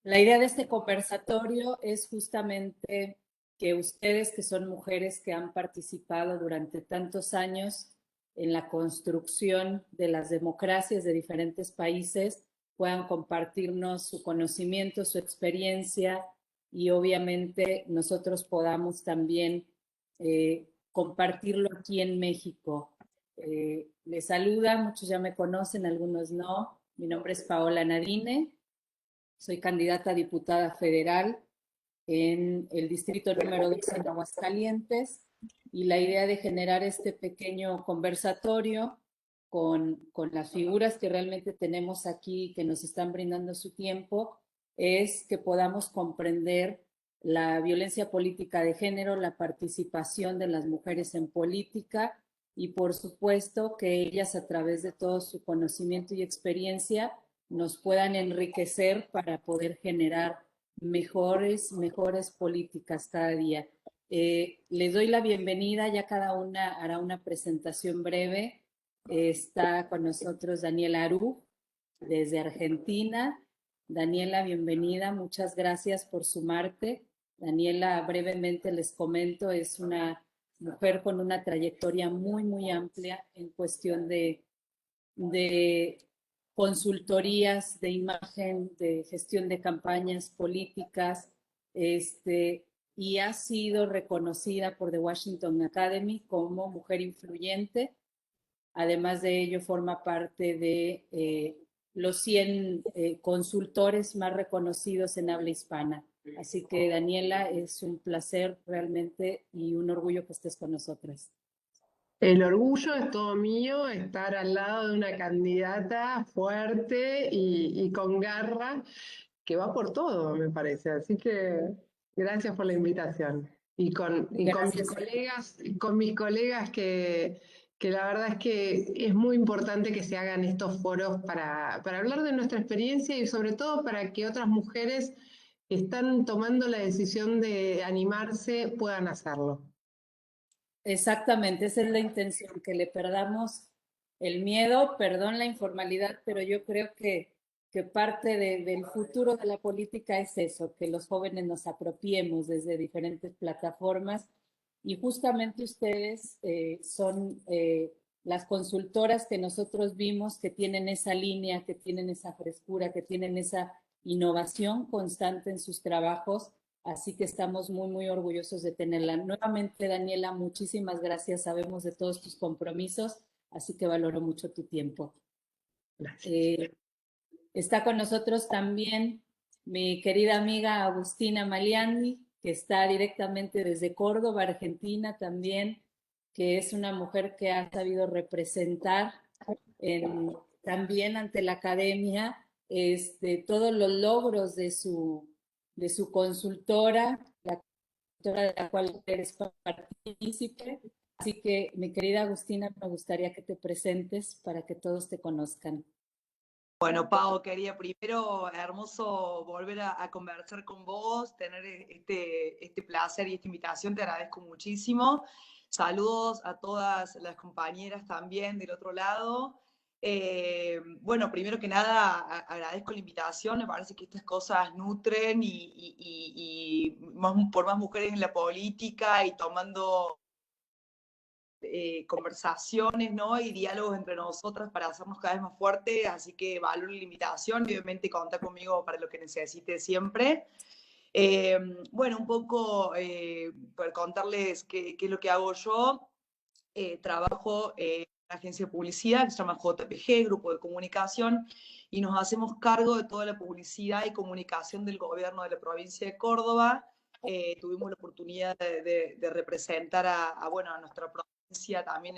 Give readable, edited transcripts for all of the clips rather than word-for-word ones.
La idea de este conversatorio es justamente que ustedes, que son mujeres que han participado durante tantos años en la construcción de las democracias de diferentes países, puedan compartirnos su conocimiento, su experiencia y obviamente nosotros podamos también compartirlo aquí en México. Les saluda, muchos ya me conocen, algunos no. Mi nombre es Paola Nadine. Soy candidata a diputada federal en el distrito número 2 en Aguascalientes y la idea de generar este pequeño conversatorio con las figuras que realmente tenemos aquí, que nos están brindando su tiempo, es que podamos comprender la violencia política de género, la participación de las mujeres en política y por supuesto que ellas a través de todo su conocimiento y experiencia nos puedan enriquecer para poder generar mejores políticas cada día. Les doy la bienvenida, ya cada una hará una presentación breve. Está con nosotros Daniela Aru, desde Argentina. Daniela, bienvenida, muchas gracias por sumarte. Daniela, brevemente les comento, es una mujer con una trayectoria muy amplia en cuestión de consultorías de imagen, de gestión de campañas políticas, y ha sido reconocida por The Washington Academy como mujer influyente. Además de ello, forma parte de los 100 consultores más reconocidos en habla hispana. Así que, Daniela, es un placer realmente y un orgullo que estés con nosotras. El orgullo es todo mío estar al lado de una candidata fuerte y con garra que va por todo, me parece. Así que gracias por la invitación. Y con mis Gracias. colegas que la verdad es que es muy importante que se hagan estos foros para hablar de nuestra experiencia y sobre todo para que otras mujeres que están tomando la decisión de animarse puedan hacerlo. Exactamente, esa es la intención, que le perdamos el miedo, perdón la informalidad, pero yo creo que parte del futuro de la política es eso, que los jóvenes nos apropiemos desde diferentes plataformas y justamente ustedes son las consultoras que nosotros vimos que tienen esa línea, que tienen esa frescura, que tienen esa innovación constante en sus trabajos. Así que estamos muy orgullosos de tenerla. Nuevamente, Daniela, muchísimas gracias. Sabemos de todos tus compromisos, así que valoro mucho tu tiempo. Gracias. Eh, Está con nosotros también mi querida amiga Agustina Maliani, que está directamente desde Córdoba, Argentina también, que es una mujer que ha sabido representar también ante la academia todos los logros de su consultora, la consultora de la cual eres partícipe. Así que, mi querida Agustina, me gustaría que te presentes para que todos te conozcan. Bueno, Pau, quería primero, hermoso volver a conversar con vos, tener este placer y esta invitación, te agradezco muchísimo. Saludos a todas las compañeras también del otro lado. Bueno, primero que nada, agradezco la invitación, me parece que estas cosas nutren por más mujeres en la política y tomando conversaciones, ¿no? Y diálogos entre nosotras para hacernos cada vez más fuertes, así que valoro la invitación y obviamente contá conmigo para lo que necesite siempre. Bueno, un poco para contarles qué es lo que hago yo. Trabajo en una agencia de publicidad que se llama JPG, Grupo de Comunicación, y nos hacemos cargo de toda la publicidad y comunicación del gobierno de la provincia de Córdoba. Tuvimos la oportunidad de representar bueno, a nuestra provincia también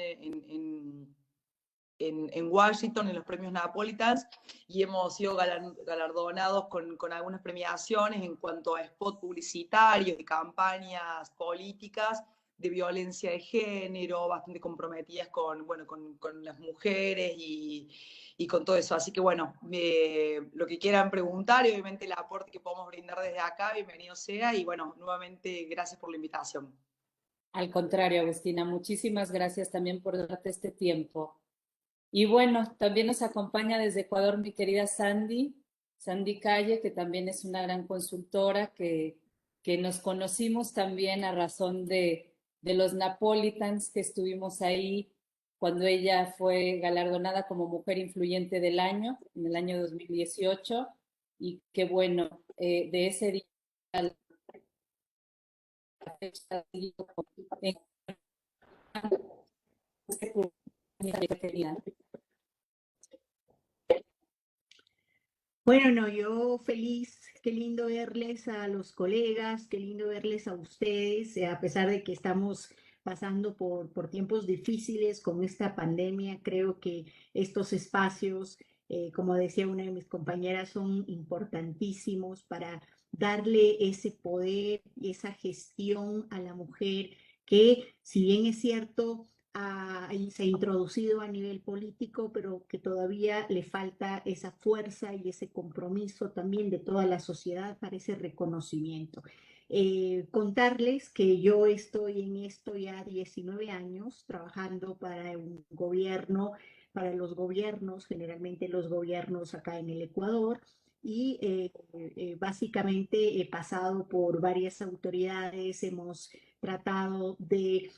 en Washington, en los premios Napolitans, y hemos sido galardonados con algunas premiaciones en cuanto a spot publicitarios y campañas políticas de violencia de género, bastante comprometidas bueno, con las mujeres y con todo eso. Así que bueno, lo que quieran preguntar y obviamente el aporte que podamos brindar desde acá, bienvenido sea. Y bueno, nuevamente gracias por la invitación. Al contrario, Agustina, muchísimas gracias también por darte este tiempo. Y bueno, también nos acompaña desde Ecuador mi querida Sandy. Sandy Calle, que también es una gran consultora, que nos conocimos también a razón de los Napolitans, que estuvimos ahí cuando ella fue galardonada como Mujer Influyente del Año, en el año 2018, y que bueno, de ese día a la fecha, en Bueno, no, yo feliz, qué lindo verles a los colegas, qué lindo verles a ustedes, a pesar de que estamos pasando por tiempos difíciles con esta pandemia, creo que estos espacios, como decía una de mis compañeras, son importantísimos para darle ese poder y esa gestión a la mujer que, si bien es cierto, se ha introducido a nivel político, pero que todavía le falta esa fuerza y ese compromiso también de toda la sociedad para ese reconocimiento. Contarles que yo estoy en esto ya 19 años trabajando para un gobierno, para los gobiernos, generalmente los gobiernos acá en el Ecuador, y básicamente he pasado por varias autoridades, hemos tratado de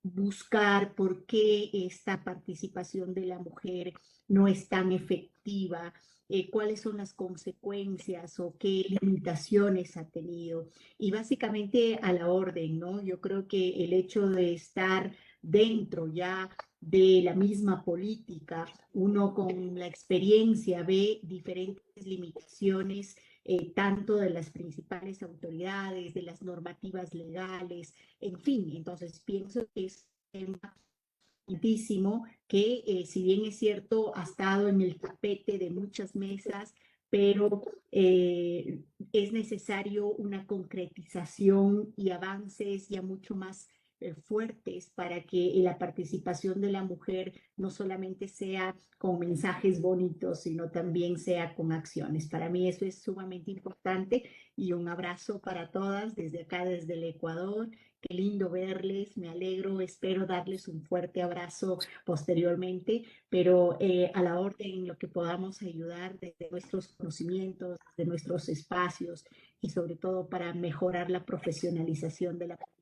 buscar por qué esta participación de la mujer no es tan efectiva, cuáles son las consecuencias o qué limitaciones ha tenido. Y básicamente a la orden, ¿no? Yo creo que el hecho de estar dentro ya de la misma política, uno con la experiencia ve diferentes limitaciones tanto de las principales autoridades, de las normativas legales, en fin, entonces pienso que es importantísimo que si bien es cierto, ha estado en el tapete de muchas mesas, pero es necesario una concretización y avances ya mucho más fuertes para que la participación de la mujer no solamente sea con mensajes bonitos, sino también sea con acciones. Para mí eso es sumamente importante y un abrazo para todas desde acá, desde el Ecuador. Qué lindo verles, me alegro, espero darles un fuerte abrazo posteriormente, pero a la orden en lo que podamos ayudar desde nuestros conocimientos, de nuestros espacios y sobre todo para mejorar la profesionalización de la política,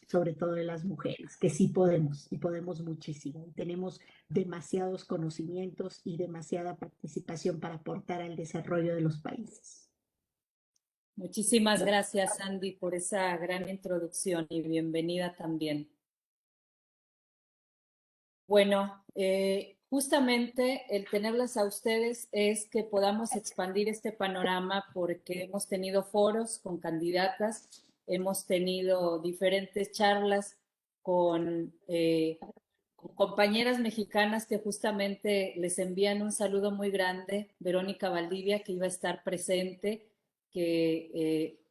sobre todo de las mujeres, que sí podemos y podemos muchísimo. Tenemos demasiados conocimientos y demasiada participación para aportar al desarrollo de los países. Muchísimas gracias, Sandy, por esa gran introducción y bienvenida también. Bueno, justamente el tenerlas a ustedes es que podamos expandir este panorama porque hemos tenido foros con candidatas, hemos tenido diferentes charlas con compañeras mexicanas que justamente les envían un saludo muy grande. Verónica Valdivia, que iba a estar presente,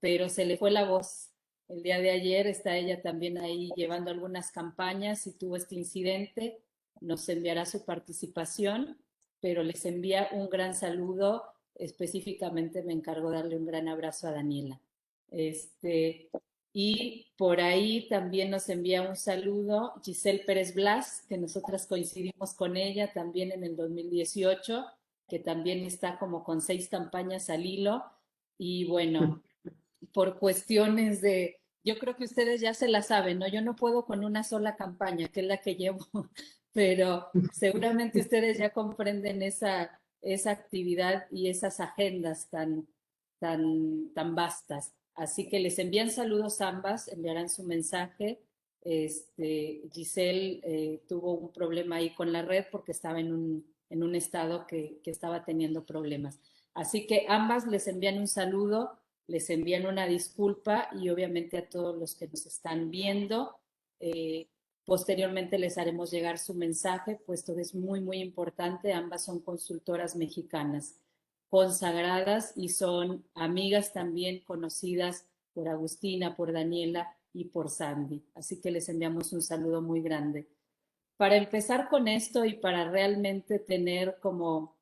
pero se le fue la voz. El día de ayer está ella también ahí llevando algunas campañas y tuvo este incidente. Nos enviará su participación, pero les envía un gran saludo. Específicamente me encargo de darle un gran abrazo a Daniela. Y por ahí también nos envía un saludo Giselle Pérez Blas, que nosotras coincidimos con ella también en el 2018, que también está como con 6 campañas al hilo. Y bueno, por cuestiones yo creo que ustedes ya se la saben, ¿no? Yo no puedo con una sola campaña, que es la que llevo, pero seguramente ustedes ya comprenden esa actividad y esas agendas tan vastas. Así que les envían saludos ambas, enviarán su mensaje. Giselle tuvo un problema ahí con la red porque estaba en un estado que estaba teniendo problemas. Así que ambas les envían un saludo, les envían una disculpa y obviamente a todos los que nos están viendo. Posteriormente les haremos llegar su mensaje, puesto que es muy, muy importante. Ambas son consultoras mexicanas consagradas y son amigas también conocidas por Agustina, por Daniela y por Sandy. Así que les enviamos un saludo muy grande. Para empezar con esto y para realmente tener como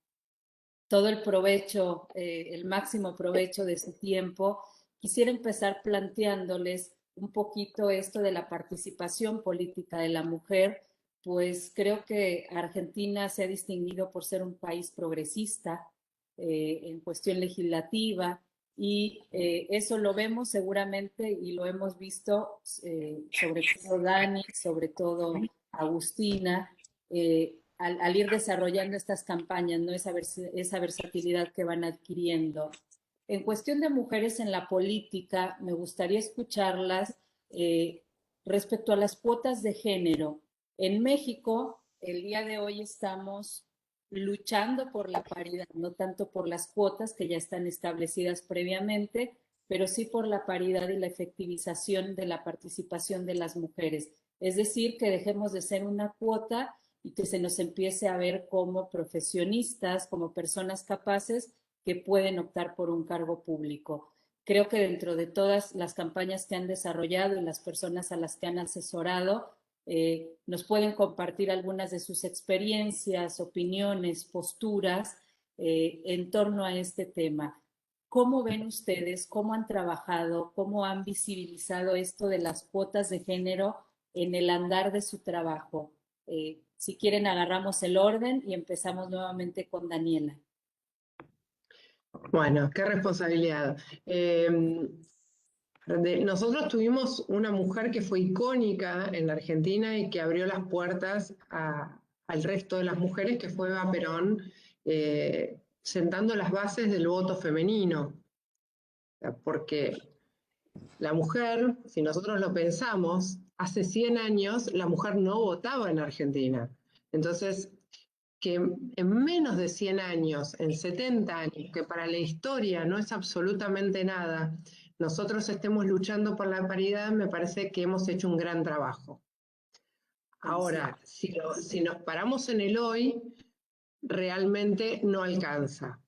todo el provecho, el máximo provecho de su tiempo, quisiera empezar planteándoles un poquito esto de la participación política de la mujer, pues creo que Argentina se ha distinguido por ser un país progresista, en cuestión legislativa, y eso lo vemos seguramente y lo hemos visto, sobre todo Dani, sobre todo Agustina, al ir desarrollando estas campañas, ¿no? Esa versatilidad que van adquiriendo. En cuestión de mujeres en la política, me gustaría escucharlas respecto a las cuotas de género. En México, el día de hoy estamos luchando por la paridad, no tanto por las cuotas que ya están establecidas previamente, pero sí por la paridad y la efectivización de la participación de las mujeres. Es decir, que dejemos de ser una cuota y que se nos empiece a ver como profesionistas, como personas capaces que pueden optar por un cargo público. Creo que dentro de todas las campañas que han desarrollado y las personas a las que han asesorado, nos pueden compartir algunas de sus experiencias, opiniones, posturas en torno a este tema. ¿Cómo ven ustedes, cómo han trabajado, cómo han visibilizado esto de las cuotas de género en el andar de su trabajo? Si quieren, agarramos el orden y empezamos nuevamente con Daniela. Bueno, qué responsabilidad. Nosotros tuvimos una mujer que fue icónica en la Argentina y que abrió las puertas al resto de las mujeres, que fue Eva Perón, sentando las bases del voto femenino. Porque la mujer, si nosotros lo pensamos, hace 100 años la mujer no votaba en Argentina. Entonces, que en menos de 100 años, en 70 años, que para la historia no es absolutamente nada, nosotros estemos luchando por la paridad, me parece que hemos hecho un gran trabajo. Ahora, si nos paramos en el hoy, realmente no alcanza.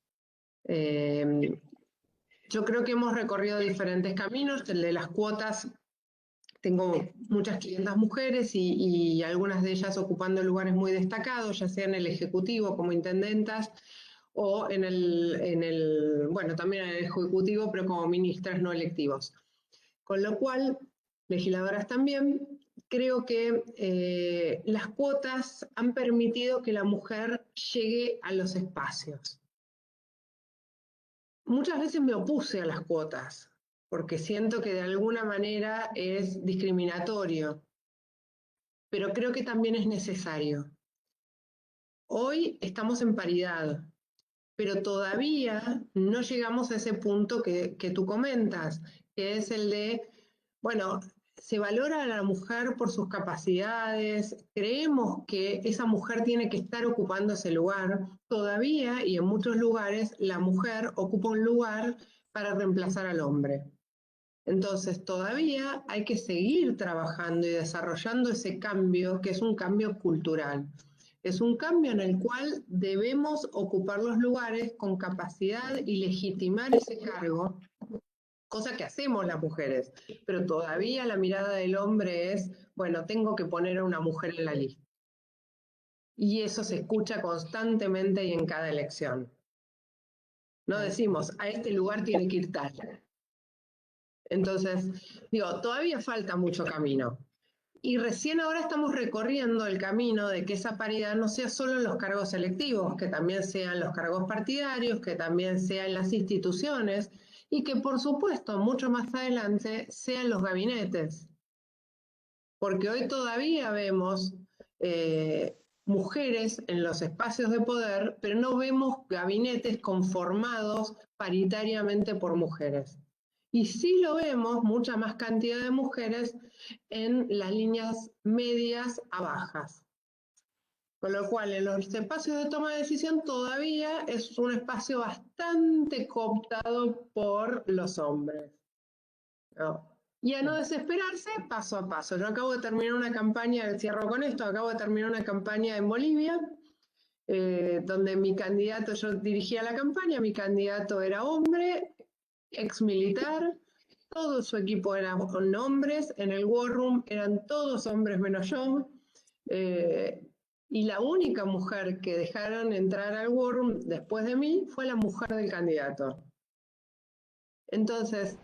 Yo creo que hemos recorrido diferentes caminos. El de las cuotas, tengo muchas clientas mujeres y algunas de ellas ocupando lugares muy destacados, ya sea en el Ejecutivo como intendentas o bueno, también en el Ejecutivo, pero como ministras no electivos. Con lo cual, legisladoras también, creo que las cuotas han permitido que la mujer llegue a los espacios. Muchas veces me opuse a las cuotas, porque siento que de alguna manera es discriminatorio, pero creo que también es necesario. Hoy estamos en paridad, pero todavía no llegamos a ese punto que tú comentas, que es el de, bueno, se valora a la mujer por sus capacidades, creemos que esa mujer tiene que estar ocupando ese lugar. Todavía, y en muchos lugares, la mujer ocupa un lugar para reemplazar al hombre. Entonces, todavía hay que seguir trabajando y desarrollando ese cambio, que es un cambio cultural. Es un cambio en el cual debemos ocupar los lugares con capacidad y legitimar ese cargo, cosa que hacemos las mujeres, pero todavía la mirada del hombre es, bueno, tengo que poner a una mujer en la lista. Y eso se escucha constantemente y en cada elección. No decimos, a este lugar tiene que ir tal. Entonces, digo, todavía falta mucho camino. Y recién ahora estamos recorriendo el camino de que esa paridad no sea solo en los cargos electivos, que también sean los cargos partidarios, que también sean las instituciones y que por supuesto mucho más adelante sean los gabinetes. Porque hoy todavía vemos mujeres en los espacios de poder, pero no vemos gabinetes conformados paritariamente por mujeres. Y sí lo vemos, mucha más cantidad de mujeres en las líneas medias a bajas. Con lo cual, en los espacios de toma de decisión todavía es un espacio bastante cooptado por los hombres, ¿no? Y a no desesperarse, paso a paso. Yo acabo de terminar una campaña, cierro con esto, acabo de terminar una campaña en Bolivia, donde mi candidato, yo dirigía la campaña, mi candidato era hombre, ex militar, todo su equipo eran hombres, en el War Room eran todos hombres menos yo, y la única mujer que dejaron entrar al War Room después de mí fue la mujer del candidato. Entonces,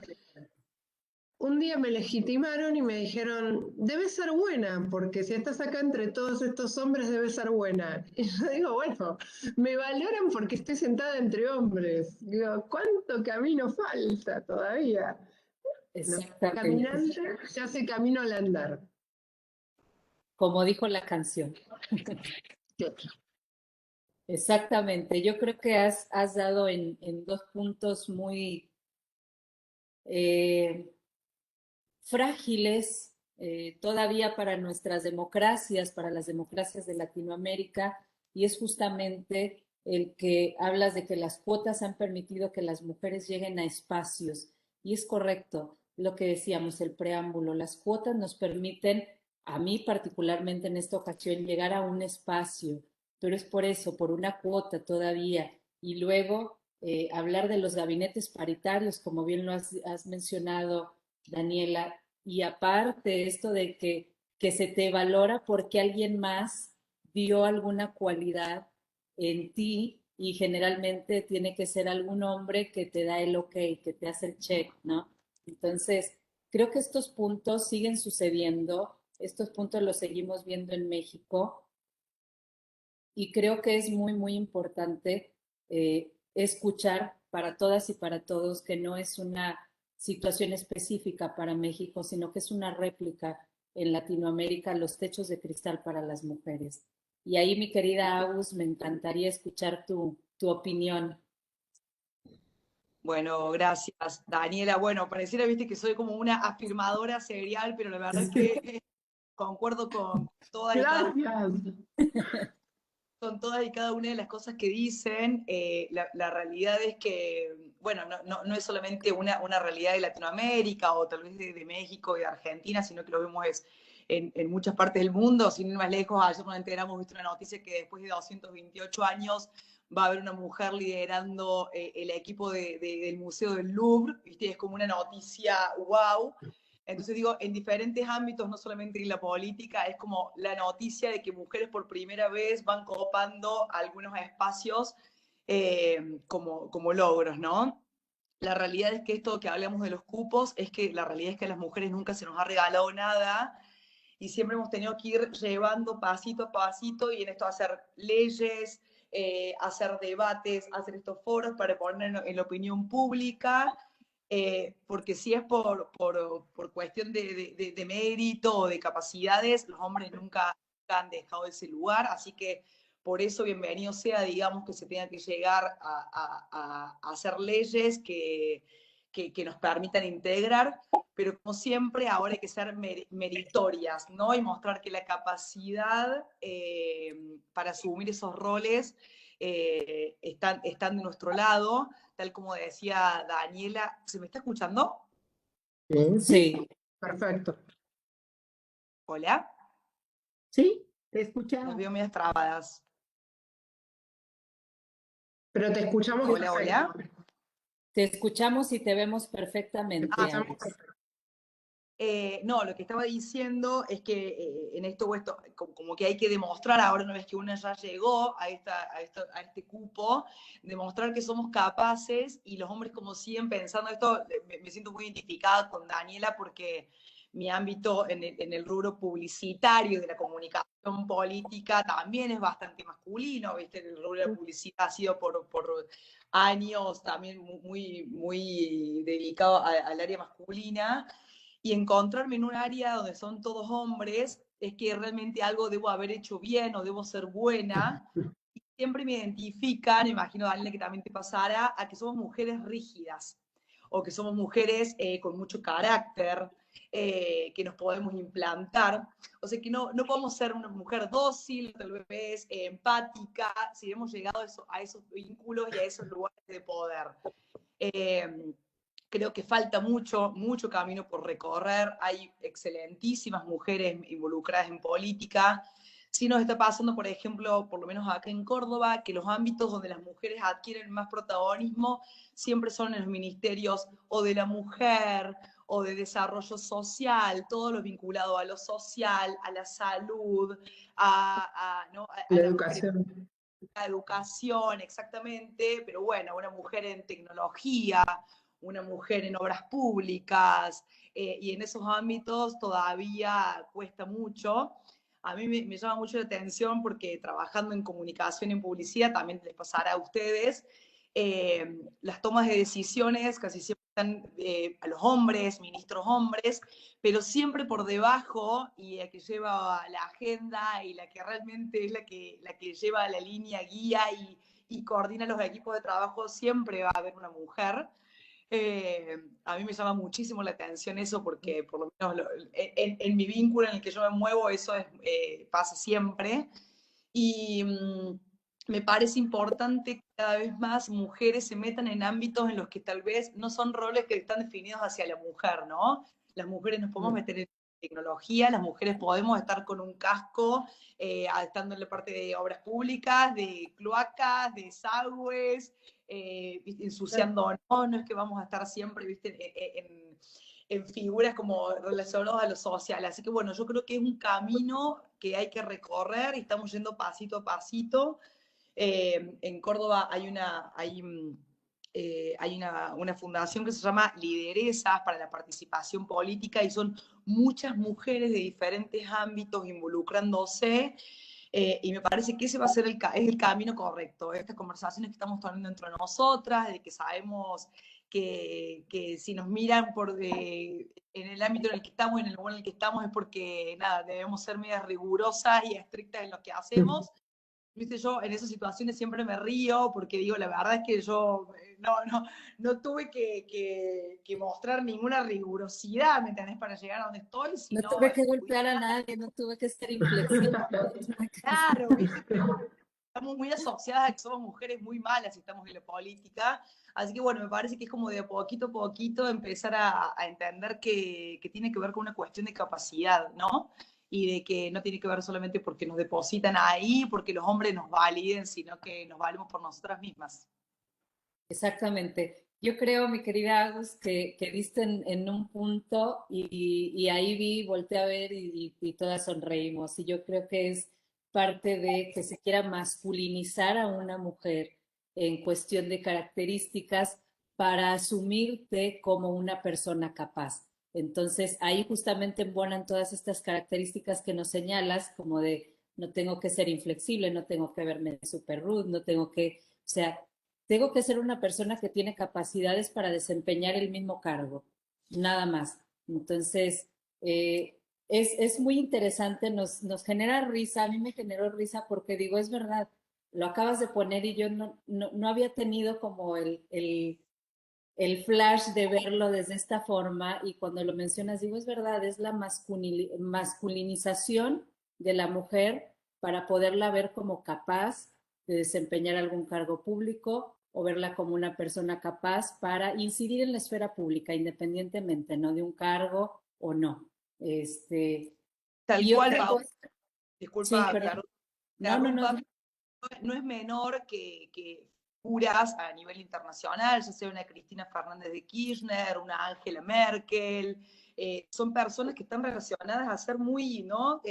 un día me legitimaron y me dijeron, debes ser buena, porque si estás acá entre todos estos hombres, debes ser buena. Y yo digo, bueno, me valoran porque estoy sentada entre hombres. Digo, ¿cuánto camino falta todavía? No, Exactamente, caminante ya se camino al andar. como dijo la canción. Exactamente, yo creo que has dado en dos puntos muy eh, frágiles todavía para nuestras democracias, para las democracias de Latinoamérica, y es justamente el que hablas de que las cuotas han permitido que las mujeres lleguen a espacios. Y es correcto lo que decíamos, el preámbulo. Las cuotas nos permiten, a mí particularmente en esta ocasión, llegar a un espacio, pero es por eso, por una cuota todavía. Y luego hablar de los gabinetes paritarios, como bien lo has mencionado, Daniela, y aparte esto de que se te valora porque alguien más dio alguna cualidad en ti y generalmente tiene que ser algún hombre que te da el ok, que te hace el check, ¿no? Entonces, creo que estos puntos siguen sucediendo, estos puntos los seguimos viendo en México y creo que es muy, muy importante escuchar para todas y para todos que no es una situación específica para México, sino que es una réplica en Latinoamérica, los techos de cristal para las mujeres. Y ahí, mi querida Agus, me encantaría escuchar tu opinión. Bueno, gracias, Daniela. Bueno, pareciera, viste, que soy como una afirmadora serial, pero la verdad es que concuerdo con todas y cada Gracias. con todas y cada una de las cosas que dicen. La realidad es que, bueno, no es solamente una realidad de Latinoamérica o tal vez de México y de Argentina, sino que lo vemos en muchas partes del mundo. Sin ir más lejos, ayer nos enteramos, viste una noticia que después de 228 años va a haber una mujer liderando el equipo del Museo del Louvre, ¿viste? Es como una noticia wow. Entonces digo, en diferentes ámbitos, no solamente en la política, es como la noticia de que mujeres por primera vez van copando algunos espacios como logros, ¿no? La realidad es que esto que hablamos de los cupos, es que la realidad es que a las mujeres nunca se nos ha regalado nada y siempre hemos tenido que ir llevando pasito a pasito y en esto hacer leyes, hacer debates, hacer estos foros para poner en la opinión pública, porque si es por cuestión de mérito o de capacidades, los hombres nunca han dejado ese lugar, así que por eso bienvenido sea, digamos, que se tenga que llegar a hacer leyes que nos permitan integrar, pero como siempre ahora hay que ser meritorias, ¿no? Y mostrar que la capacidad para asumir esos roles están de nuestro lado, tal como decía Daniela. ¿Se me está escuchando? Sí. Perfecto. ¿Hola? Sí, te Las escuchamos. veo medias trabadas. Pero te escuchamos Hola, hola. perfecto. Te escuchamos y te vemos Te perfectamente, escuchamos Agus. perfecto. No, lo que estaba diciendo es que en esto, como que hay que demostrar, ahora una vez que una ya llegó a este cupo, demostrar que somos capaces, y los hombres, como siguen pensando esto, me siento muy identificada con Daniela porque mi ámbito en el rubro publicitario de la comunicación política también es bastante masculino, ¿viste? El rubro de la publicidad ha sido por años también muy, muy dedicado al área masculina, y encontrarme en un área donde son todos hombres es que realmente algo debo haber hecho bien o debo ser buena. Y siempre me identifican, imagino, Daniela, que también te pasará, a que somos mujeres rígidas o que somos mujeres con mucho carácter, que nos podemos implantar. O sea, que no podemos ser una mujer dócil, tal vez empática, si hemos llegado a esos vínculos y a esos lugares de poder. Creo que falta mucho, mucho camino por recorrer. Hay excelentísimas mujeres involucradas en política. Sí nos está pasando, por ejemplo, por lo menos acá en Córdoba, que los ámbitos donde las mujeres adquieren más protagonismo siempre son en los ministerios o de la mujer o de desarrollo social, todo lo vinculado a lo social, a la salud, ¿no? a La la mujer educación. la educación, exactamente, pero bueno, una mujer en tecnología, una mujer en obras públicas, y en esos ámbitos todavía cuesta mucho. A mí me llama mucho la atención porque trabajando en comunicación y en publicidad, también les pasará a ustedes, las tomas de decisiones casi siempre están a los hombres, ministros hombres, pero siempre por debajo, y la que lleva la agenda y la que realmente es la que lleva la línea guía y coordina los equipos de trabajo, siempre va a haber una mujer. A mí me llama muchísimo la atención eso porque por lo menos en mi vínculo en el que yo me muevo eso pasa siempre. Y me parece importante que cada vez más mujeres se metan en ámbitos en los que tal vez no son roles que están definidos hacia la mujer, ¿no? Las mujeres nos podemos meter en tecnología, las mujeres podemos estar con un casco, estando en la parte de obras públicas, de cloacas, de desagües, ensuciando, no es que vamos a estar siempre, ¿viste? En figuras como relacionadas a lo social. Así que bueno, yo creo que es un camino que hay que recorrer y estamos yendo pasito a pasito. En Córdoba hay una fundación que se llama Lideresas para la Participación Política y son muchas mujeres de diferentes ámbitos involucrándose. Y me parece que ese va a ser es el camino correcto. Estas conversaciones que estamos teniendo entre nosotras, de que sabemos que si nos miran en el ámbito en el que estamos, en el lugar en el que estamos, es porque nada, debemos ser medias rigurosas y estrictas en lo que hacemos. Viste, yo en esas situaciones siempre me río porque digo, la verdad es que yo no tuve que mostrar ninguna rigurosidad, ¿me entendés? Para llegar a donde estoy, No sino tuve que golpear a nadie, no tuve que ser inflexible. claro, ¿viste? Estamos muy asociadas a que somos mujeres muy malas y estamos en la política. Así que bueno, me parece que es como de poquito a poquito empezar a entender que tiene que ver con una cuestión de capacidad, ¿no? Y de que no tiene que ver solamente porque nos depositan ahí, porque los hombres nos validen, sino que nos valemos por nosotras mismas. Exactamente. Yo creo, mi querida Agus, que diste en un punto y ahí volteé a ver y todas sonreímos. Y yo creo que es parte de que se quiera masculinizar a una mujer en cuestión de características para asumirte como una persona capaz. Entonces, ahí justamente embonan todas estas características que nos señalas, como de no tengo que ser inflexible, no tengo que verme super rude, no tengo que, o sea, tengo que ser una persona que tiene capacidades para desempeñar el mismo cargo, nada más. Entonces, es muy interesante, nos genera risa, a mí me generó risa porque digo, es verdad, lo acabas de poner y yo no había tenido como el flash de verlo desde esta forma y cuando lo mencionas digo, es verdad, es la masculinización de la mujer para poderla ver como capaz de desempeñar algún cargo público o verla como una persona capaz para incidir en la esfera pública, independientemente, ¿no? De un cargo o no. Tal Y cual, otra Pau, cosa, sí, disculpa, perdón. No, no, no. interrumpa, no es menor que figuras a nivel internacional, ya sea una Cristina Fernández de Kirchner, una Angela Merkel, son personas que están relacionadas a ser muy, ¿no?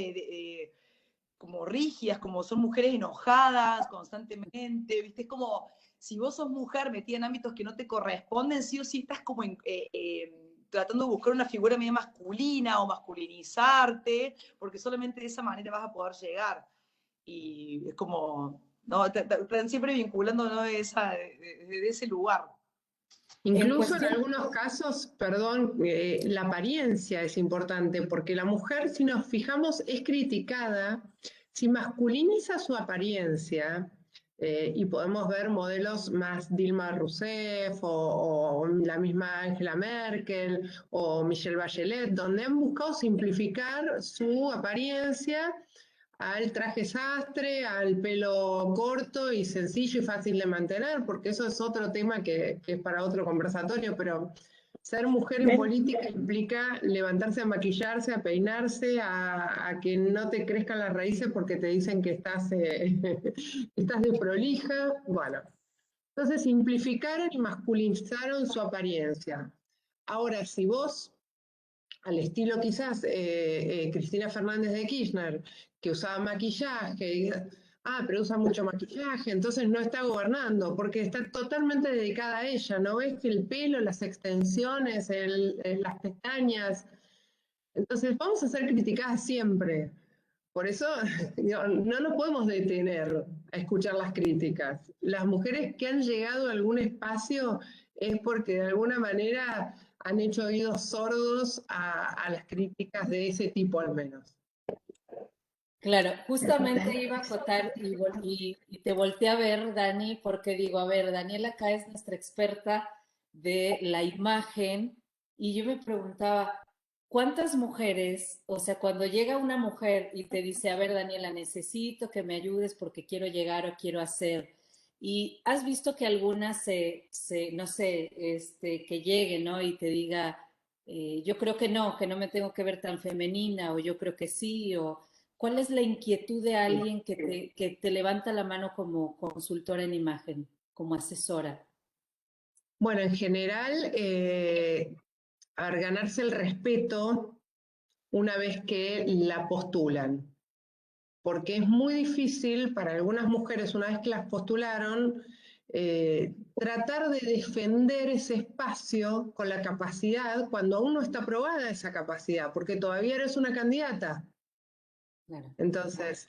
Como rígidas, como son mujeres enojadas constantemente, ¿viste? Es como, si vos sos mujer metida en ámbitos que no te corresponden, sí o sí estás como tratando de buscar una figura medio masculina o masculinizarte, porque solamente de esa manera vas a poder llegar. Y es como, ¿no? Están siempre vinculando, ¿no? de ese lugar. Incluso en algunos casos, perdón, la apariencia es importante, porque la mujer, si nos fijamos, es criticada, si masculiniza su apariencia, y podemos ver modelos más Dilma Rousseff o la misma Angela Merkel o Michelle Bachelet, donde han buscado simplificar su apariencia al traje sastre, al pelo corto y sencillo y fácil de mantener, porque eso es otro tema que es para otro conversatorio, pero ser mujer en política implica levantarse a maquillarse, a peinarse, a que no te crezcan las raíces porque te dicen que estás, estás de prolija. Bueno, entonces simplificaron y masculinizaron su apariencia. Ahora, si vos al estilo quizás Cristina Fernández de Kirchner, que usaba maquillaje, ah, pero usa mucho maquillaje, entonces no está gobernando, porque está totalmente dedicada a ella, ¿no ves que el pelo, las extensiones, las pestañas? Entonces vamos a ser criticadas siempre. Por eso digo, no nos podemos detener a escuchar las críticas. Las mujeres que han llegado a algún espacio es porque de alguna manera han hecho oídos sordos a las críticas de ese tipo al menos. Claro, Total. justamente iba a acotar y te volteé a ver, Dani, porque digo, a ver, Daniela acá es nuestra experta de la imagen y yo me preguntaba, ¿cuántas mujeres, o sea, cuando llega una mujer y te dice, a ver, Daniela, necesito que me ayudes porque quiero llegar o quiero hacer, y has visto que algunas no sé, que llegue, ¿no? Y te diga, yo creo que no me tengo que ver tan femenina, o yo creo que sí, o ¿cuál es la inquietud de alguien que te levanta la mano como consultora en imagen, como asesora? Bueno, en general, a ver, ganarse el respeto una vez que la postulan, porque es muy difícil para algunas mujeres, una vez que las postularon, tratar de defender ese espacio con la capacidad cuando aún no está aprobada esa capacidad, porque todavía eres una candidata. Claro. Entonces,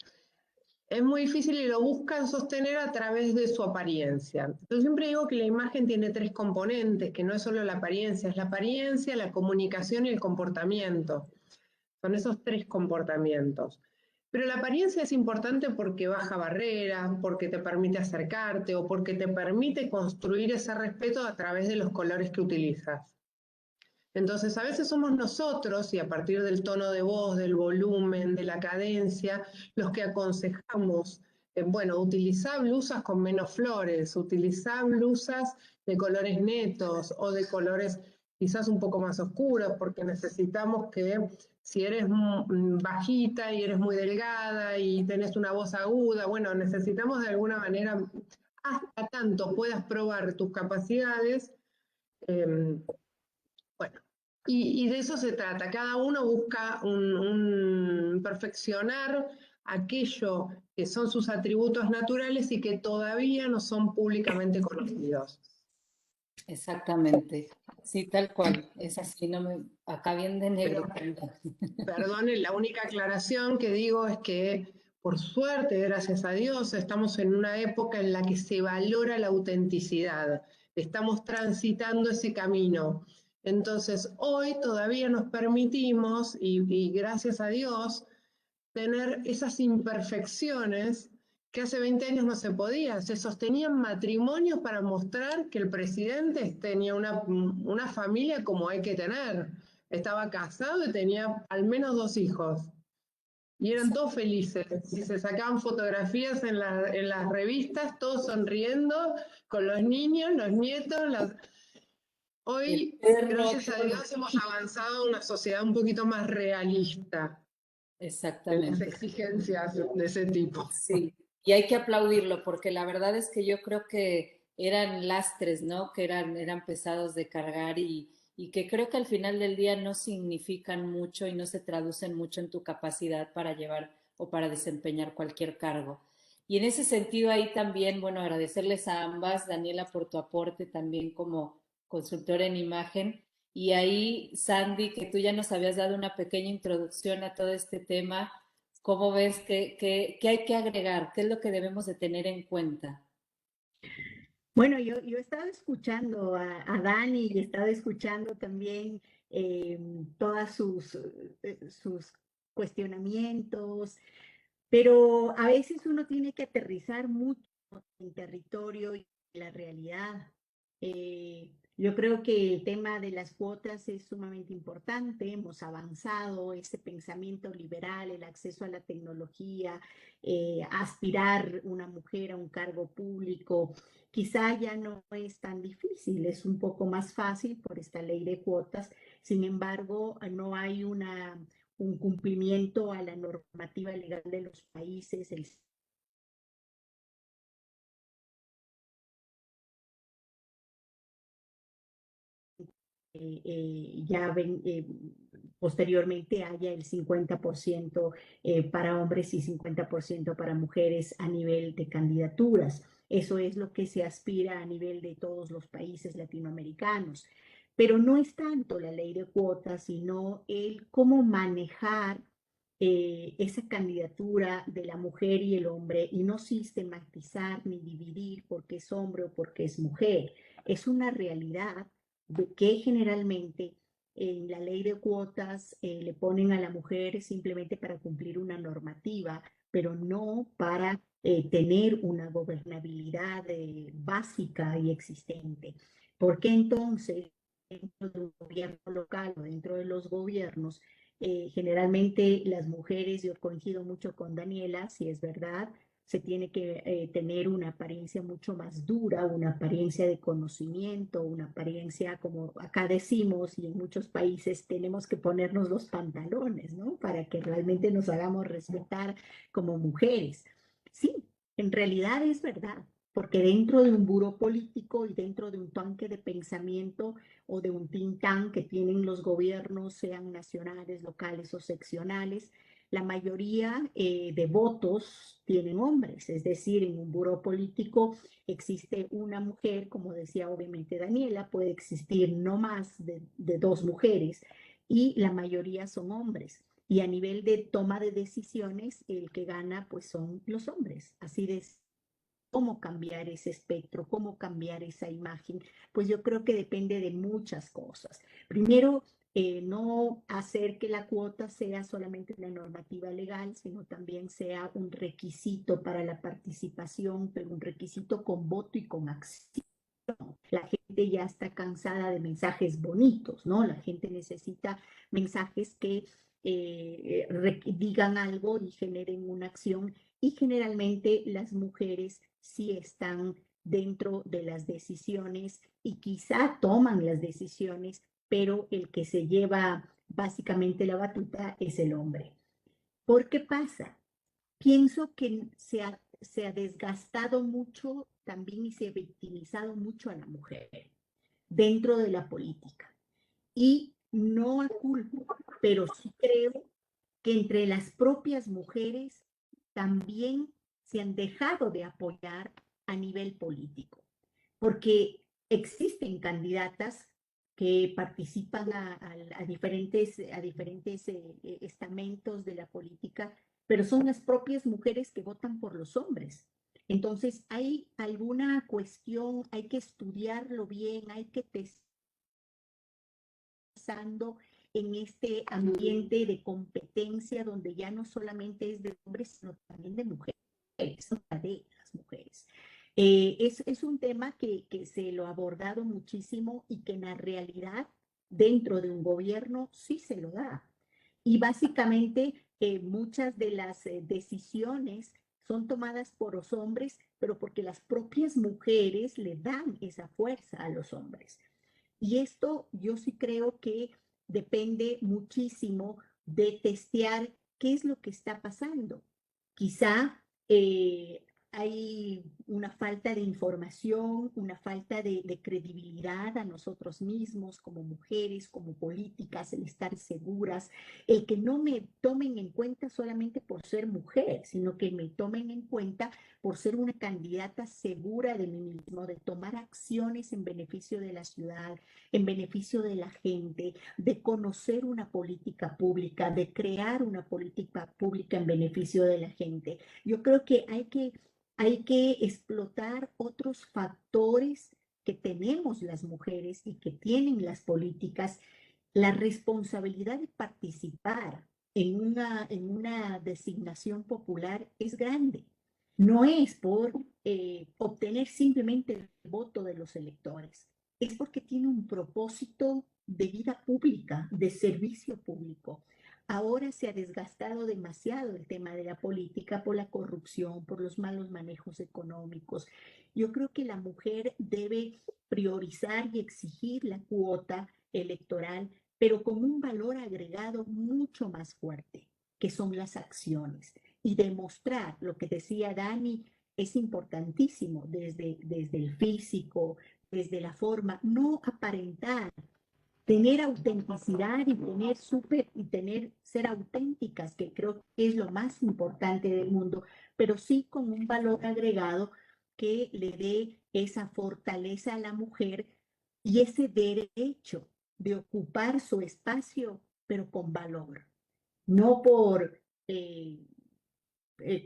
es muy difícil y lo buscan sostener a través de su apariencia. Yo siempre digo que la imagen tiene tres componentes, que no es solo la apariencia, es la apariencia, la comunicación y el comportamiento. Son esos tres comportamientos. Pero la apariencia es importante porque baja barreras, porque te permite acercarte o porque te permite construir ese respeto a través de los colores que utilizas. Entonces, a veces somos nosotros, y a partir del tono de voz, del volumen, de la cadencia, los que aconsejamos, bueno, utilizá blusas con menos flores, utilizá blusas de colores netos o de colores quizás un poco más oscuros, porque necesitamos que si eres bajita y eres muy delgada y tenés una voz aguda, bueno, necesitamos de alguna manera, hasta tanto puedas probar tus capacidades, bueno, y de eso se trata. Cada uno busca perfeccionar aquello que son sus atributos naturales y que todavía no son públicamente conocidos. Exactamente. Sí, tal cual. Es así, no me, acá bien de negro. Perdone, la única aclaración que digo es que, por suerte, gracias a Dios, estamos en una época en la que se valora la autenticidad. Estamos transitando ese camino. Entonces, hoy todavía nos permitimos, y gracias a Dios, tener esas imperfecciones que hace 20 años no se podía. Se sostenían matrimonios para mostrar que el presidente tenía una familia como hay que tener. Estaba casado y tenía al menos 2 hijos. Y eran todos felices. Y se sacaban fotografías en las revistas, todos sonriendo, con los niños, los nietos. El Hoy, perro, gracias a todo. Dios, hemos avanzado a una sociedad un poquito más realista en las Exactamente. exigencias de ese tipo. Sí, y hay que aplaudirlo porque la verdad es que yo creo que eran lastres, ¿no? Que eran pesados de cargar y que creo que al final del día no significan mucho y no se traducen mucho en tu capacidad para llevar o para desempeñar cualquier cargo. Y en ese sentido ahí también, bueno, agradecerles a ambas, Daniela, por tu aporte también como consultora en imagen. Y ahí, Sandy, que tú ya nos habías dado una pequeña introducción a todo este tema. ¿Cómo ves? ¿Qué hay que agregar? ¿Qué es lo que debemos de tener en cuenta? Bueno, yo he estado escuchando a Dani y he estado escuchando también todas sus cuestionamientos, pero a veces uno tiene que aterrizar mucho en territorio y en la realidad. Yo creo que el tema de las cuotas es sumamente importante. Hemos avanzado, ese pensamiento liberal, el acceso a la tecnología, aspirar una mujer a un cargo público, quizá ya no es tan difícil, es un poco más fácil por esta ley de cuotas. Sin embargo, no hay un cumplimiento a la normativa legal de los países, ya ven, posteriormente haya el 50% para hombres y 50% para mujeres a nivel de candidaturas. Eso es lo que se aspira a nivel de todos los países latinoamericanos. Pero no es tanto la ley de cuotas, sino el cómo manejar esa candidatura de la mujer y el hombre y no sistematizar ni dividir porque es hombre o porque es mujer. Es una realidad de que generalmente en la ley de cuotas le ponen a la mujer simplemente para cumplir una normativa, pero no para tener una gobernabilidad básica y existente. Porque entonces, dentro de un gobierno local o dentro de los gobiernos, generalmente las mujeres, yo coincido mucho con Daniela, si es verdad, se tiene que tener una apariencia mucho más dura, una apariencia de conocimiento, una apariencia, como acá decimos, y en muchos países tenemos que ponernos los pantalones, ¿no? Para que realmente nos hagamos respetar como mujeres. Sí, en realidad es verdad, porque dentro de un buró político y dentro de un tanque de pensamiento o de un think tank que tienen los gobiernos, sean nacionales, locales o seccionales, la mayoría de votos tienen hombres, es decir, en un buró político existe una mujer, como decía obviamente Daniela, puede existir no más de dos mujeres y la mayoría son hombres. Y a nivel de toma de decisiones, el que gana pues son los hombres. Así de cómo cambiar ese espectro, cómo cambiar esa imagen, pues yo creo que depende de muchas cosas. Primero, no hacer que la cuota sea solamente una normativa legal, sino también sea un requisito para la participación, pero un requisito con voto y con acción. La gente ya está cansada de mensajes bonitos, ¿no? La gente necesita mensajes que digan algo y generen una acción y generalmente las mujeres sí están dentro de las decisiones y quizá toman las decisiones, pero el que se lleva básicamente la batuta es el hombre. ¿Por qué pasa? Pienso que se ha desgastado mucho también y se ha victimizado mucho a la mujer dentro de la política. Y no a culpo, pero sí creo que entre las propias mujeres también se han dejado de apoyar a nivel político, porque existen candidatas que participan a diferentes estamentos de la política, pero son las propias mujeres que votan por los hombres. Entonces, hay alguna cuestión, hay que estudiarlo bien, hay que pasando en este ambiente de competencia donde ya no solamente es de hombres, sino también de mujeres, de las mujeres. Es un tema que se lo ha abordado muchísimo y que en la realidad dentro de un gobierno sí se lo da. Y básicamente muchas de las decisiones son tomadas por los hombres, pero porque las propias mujeres le dan esa fuerza a los hombres. Y esto yo sí creo que depende muchísimo de testear qué es lo que está pasando. Quizá hay una falta de información, una falta de credibilidad a nosotros mismos como mujeres, como políticas, el estar seguras, el que no me tomen en cuenta solamente por ser mujer, sino que me tomen en cuenta por ser una candidata segura de mí mismo, de tomar acciones en beneficio de la ciudad, en beneficio de la gente, de conocer una política pública, de crear una política pública en beneficio de la gente. Yo creo que hay que explotar otros factores que tenemos las mujeres y que tienen las políticas, la responsabilidad de participar en una designación popular es grande. No es por obtener simplemente el voto de los electores, es porque tiene un propósito de vida pública, de servicio público. Ahora se ha desgastado demasiado el tema de la política por la corrupción, por los malos manejos económicos. Yo creo que la mujer debe priorizar y exigir la cuota electoral, pero con un valor agregado mucho más fuerte, que son las acciones. Y demostrar lo que decía Dani es importantísimo desde el físico, desde la forma, no aparentar tener autenticidad y ser auténticas, que creo que es lo más importante del mundo, pero sí con un valor agregado que le dé esa fortaleza a la mujer y ese derecho de ocupar su espacio, pero con valor, no por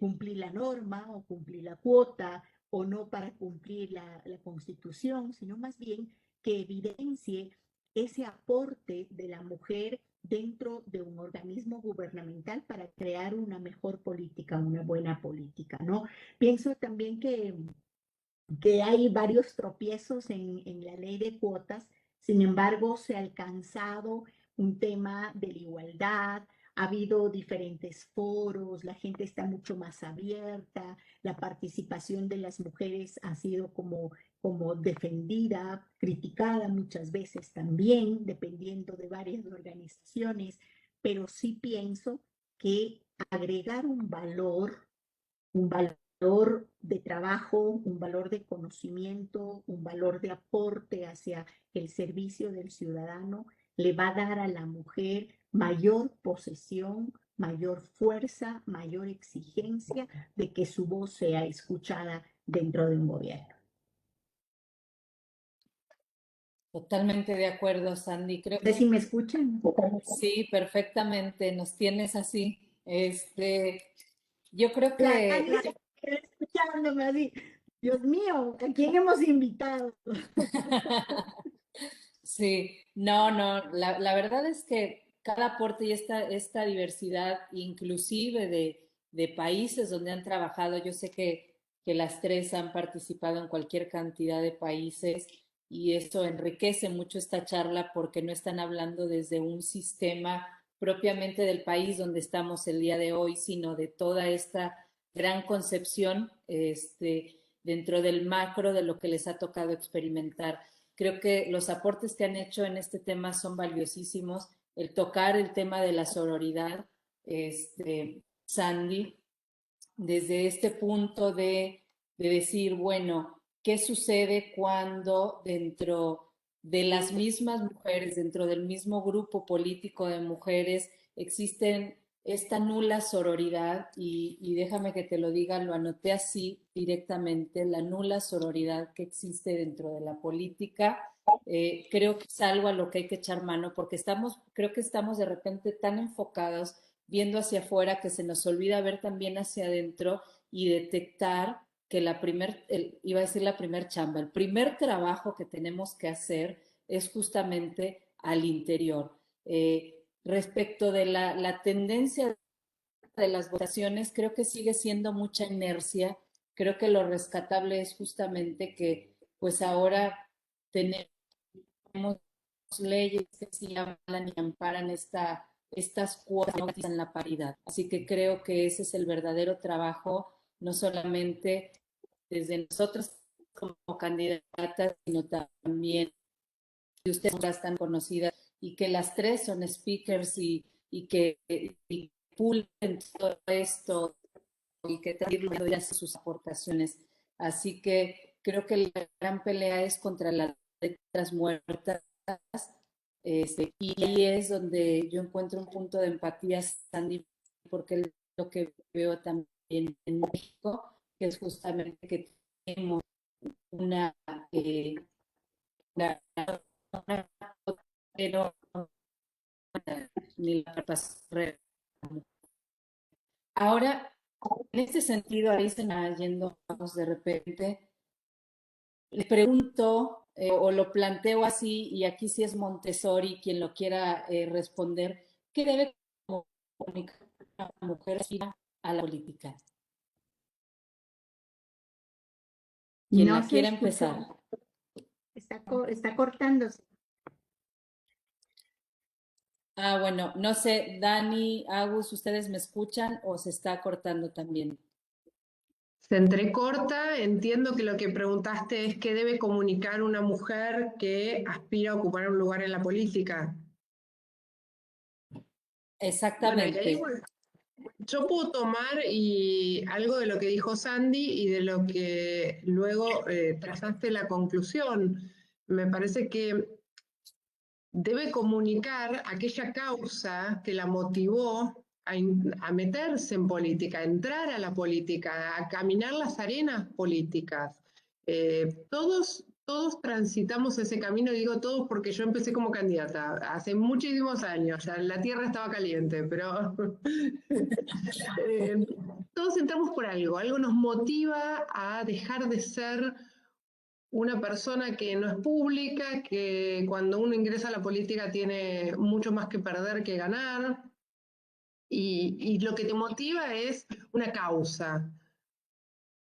cumplir la norma o cumplir la cuota o no para cumplir la Constitución, sino más bien que evidencie ese aporte de la mujer dentro de un organismo gubernamental para crear una mejor política, una buena política, ¿no? Pienso también que hay varios tropiezos en la ley de cuotas, sin embargo, se ha alcanzado un tema de la igualdad, ha habido diferentes foros, la gente está mucho más abierta, la participación de las mujeres ha sido como defendida, criticada muchas veces también, dependiendo de varias organizaciones, pero sí pienso que agregar un valor de trabajo, un valor de conocimiento, un valor de aporte hacia el servicio del ciudadano, le va a dar a la mujer mayor posesión, mayor fuerza, mayor exigencia de que su voz sea escuchada dentro de un gobierno. Totalmente de acuerdo, Sandy. Creo No sé si me escuchan. sí, perfectamente. Nos tienes así. Yo creo que Escuchándome así. Dios mío, ¿a quién hemos invitado? sí, no, la verdad es que cada aporte y esta diversidad, inclusive de países donde han trabajado, yo sé que las tres han participado en cualquier cantidad de países y esto enriquece mucho esta charla porque no están hablando desde un sistema propiamente del país donde estamos el día de hoy, sino de toda esta gran concepción dentro del macro de lo que les ha tocado experimentar. Creo que los aportes que han hecho en este tema son valiosísimos. El tocar el tema de la sororidad, Sandy, desde este punto de decir, bueno, ¿qué sucede cuando dentro de las mismas mujeres, dentro del mismo grupo político de mujeres, existen esta nula sororidad? Y déjame que te lo diga, lo anoté así directamente, la nula sororidad que existe dentro de la política. Creo que es algo a lo que hay que echar mano porque creo que estamos de repente tan enfocados viendo hacia afuera que se nos olvida ver también hacia adentro y detectar que iba a decir la primer chamba, el primer trabajo que tenemos que hacer es justamente al interior. Respecto de la tendencia de las votaciones, creo que sigue siendo mucha inercia. Creo que lo rescatable es justamente que pues ahora tenemos leyes que sí hablan y amparan estas cuotas en la paridad. Así que creo que ese es el verdadero trabajo, no solamente desde nosotros como candidatas, sino también que ustedes ya están conocidas y que las tres son speakers y que pulen todo esto y que también ya hace sus aportaciones. Así que creo que la gran pelea es contra las letras muertas. Y ahí es donde yo encuentro un punto de empatía, Sandy, porque es lo que veo también en México, que es justamente que tenemos una, una, una pero ni la capacidad. Ahora, en este sentido, ahí se me va yendo de repente, le pregunto o lo planteo así, y aquí sí es Montessori quien lo quiera responder, ¿qué debe comunicar una mujer a la política? Quien No la se quiera escuchó, empezar. está cortándose. Ah, bueno, no sé, Dani, Agus, ¿ustedes me escuchan o se está cortando también? Se entrecorta, entiendo que lo que preguntaste es qué debe comunicar una mujer que aspira a ocupar un lugar en la política. Exactamente. Bueno, y ahí, bueno, yo puedo tomar algo de lo que dijo Sandy y de lo que luego trazaste la conclusión. Me parece que debe comunicar aquella causa que la motivó a meterse en política, a entrar a la política, a caminar las arenas políticas. Todos transitamos ese camino, digo todos porque yo empecé como candidata hace muchísimos años, ya la tierra estaba caliente, pero todos entramos por algo nos motiva a dejar de ser una persona que no es pública, que cuando uno ingresa a la política tiene mucho más que perder que ganar, y lo que te motiva es una causa,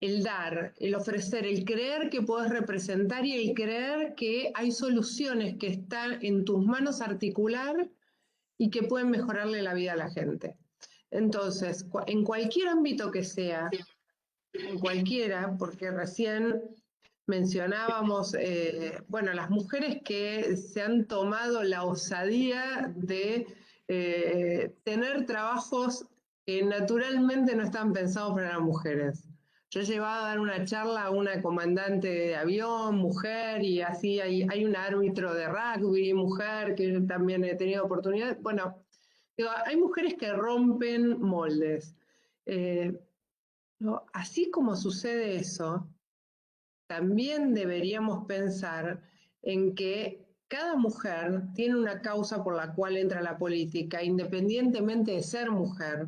el dar, el ofrecer, el creer que puedes representar y el creer que hay soluciones que están en tus manos articular y que pueden mejorarle la vida a la gente. Entonces, en cualquier ámbito que sea, en cualquiera, porque recién mencionábamos, bueno, las mujeres que se han tomado la osadía de tener trabajos que naturalmente no están pensados para las mujeres. Yo he llevado a dar una charla a una comandante de avión, mujer, y así hay un árbitro de rugby, mujer, que yo también he tenido oportunidad. Bueno, digo, hay mujeres que rompen moldes. Así como sucede eso, también deberíamos pensar en que cada mujer tiene una causa por la cual entra a la política, independientemente de ser mujer,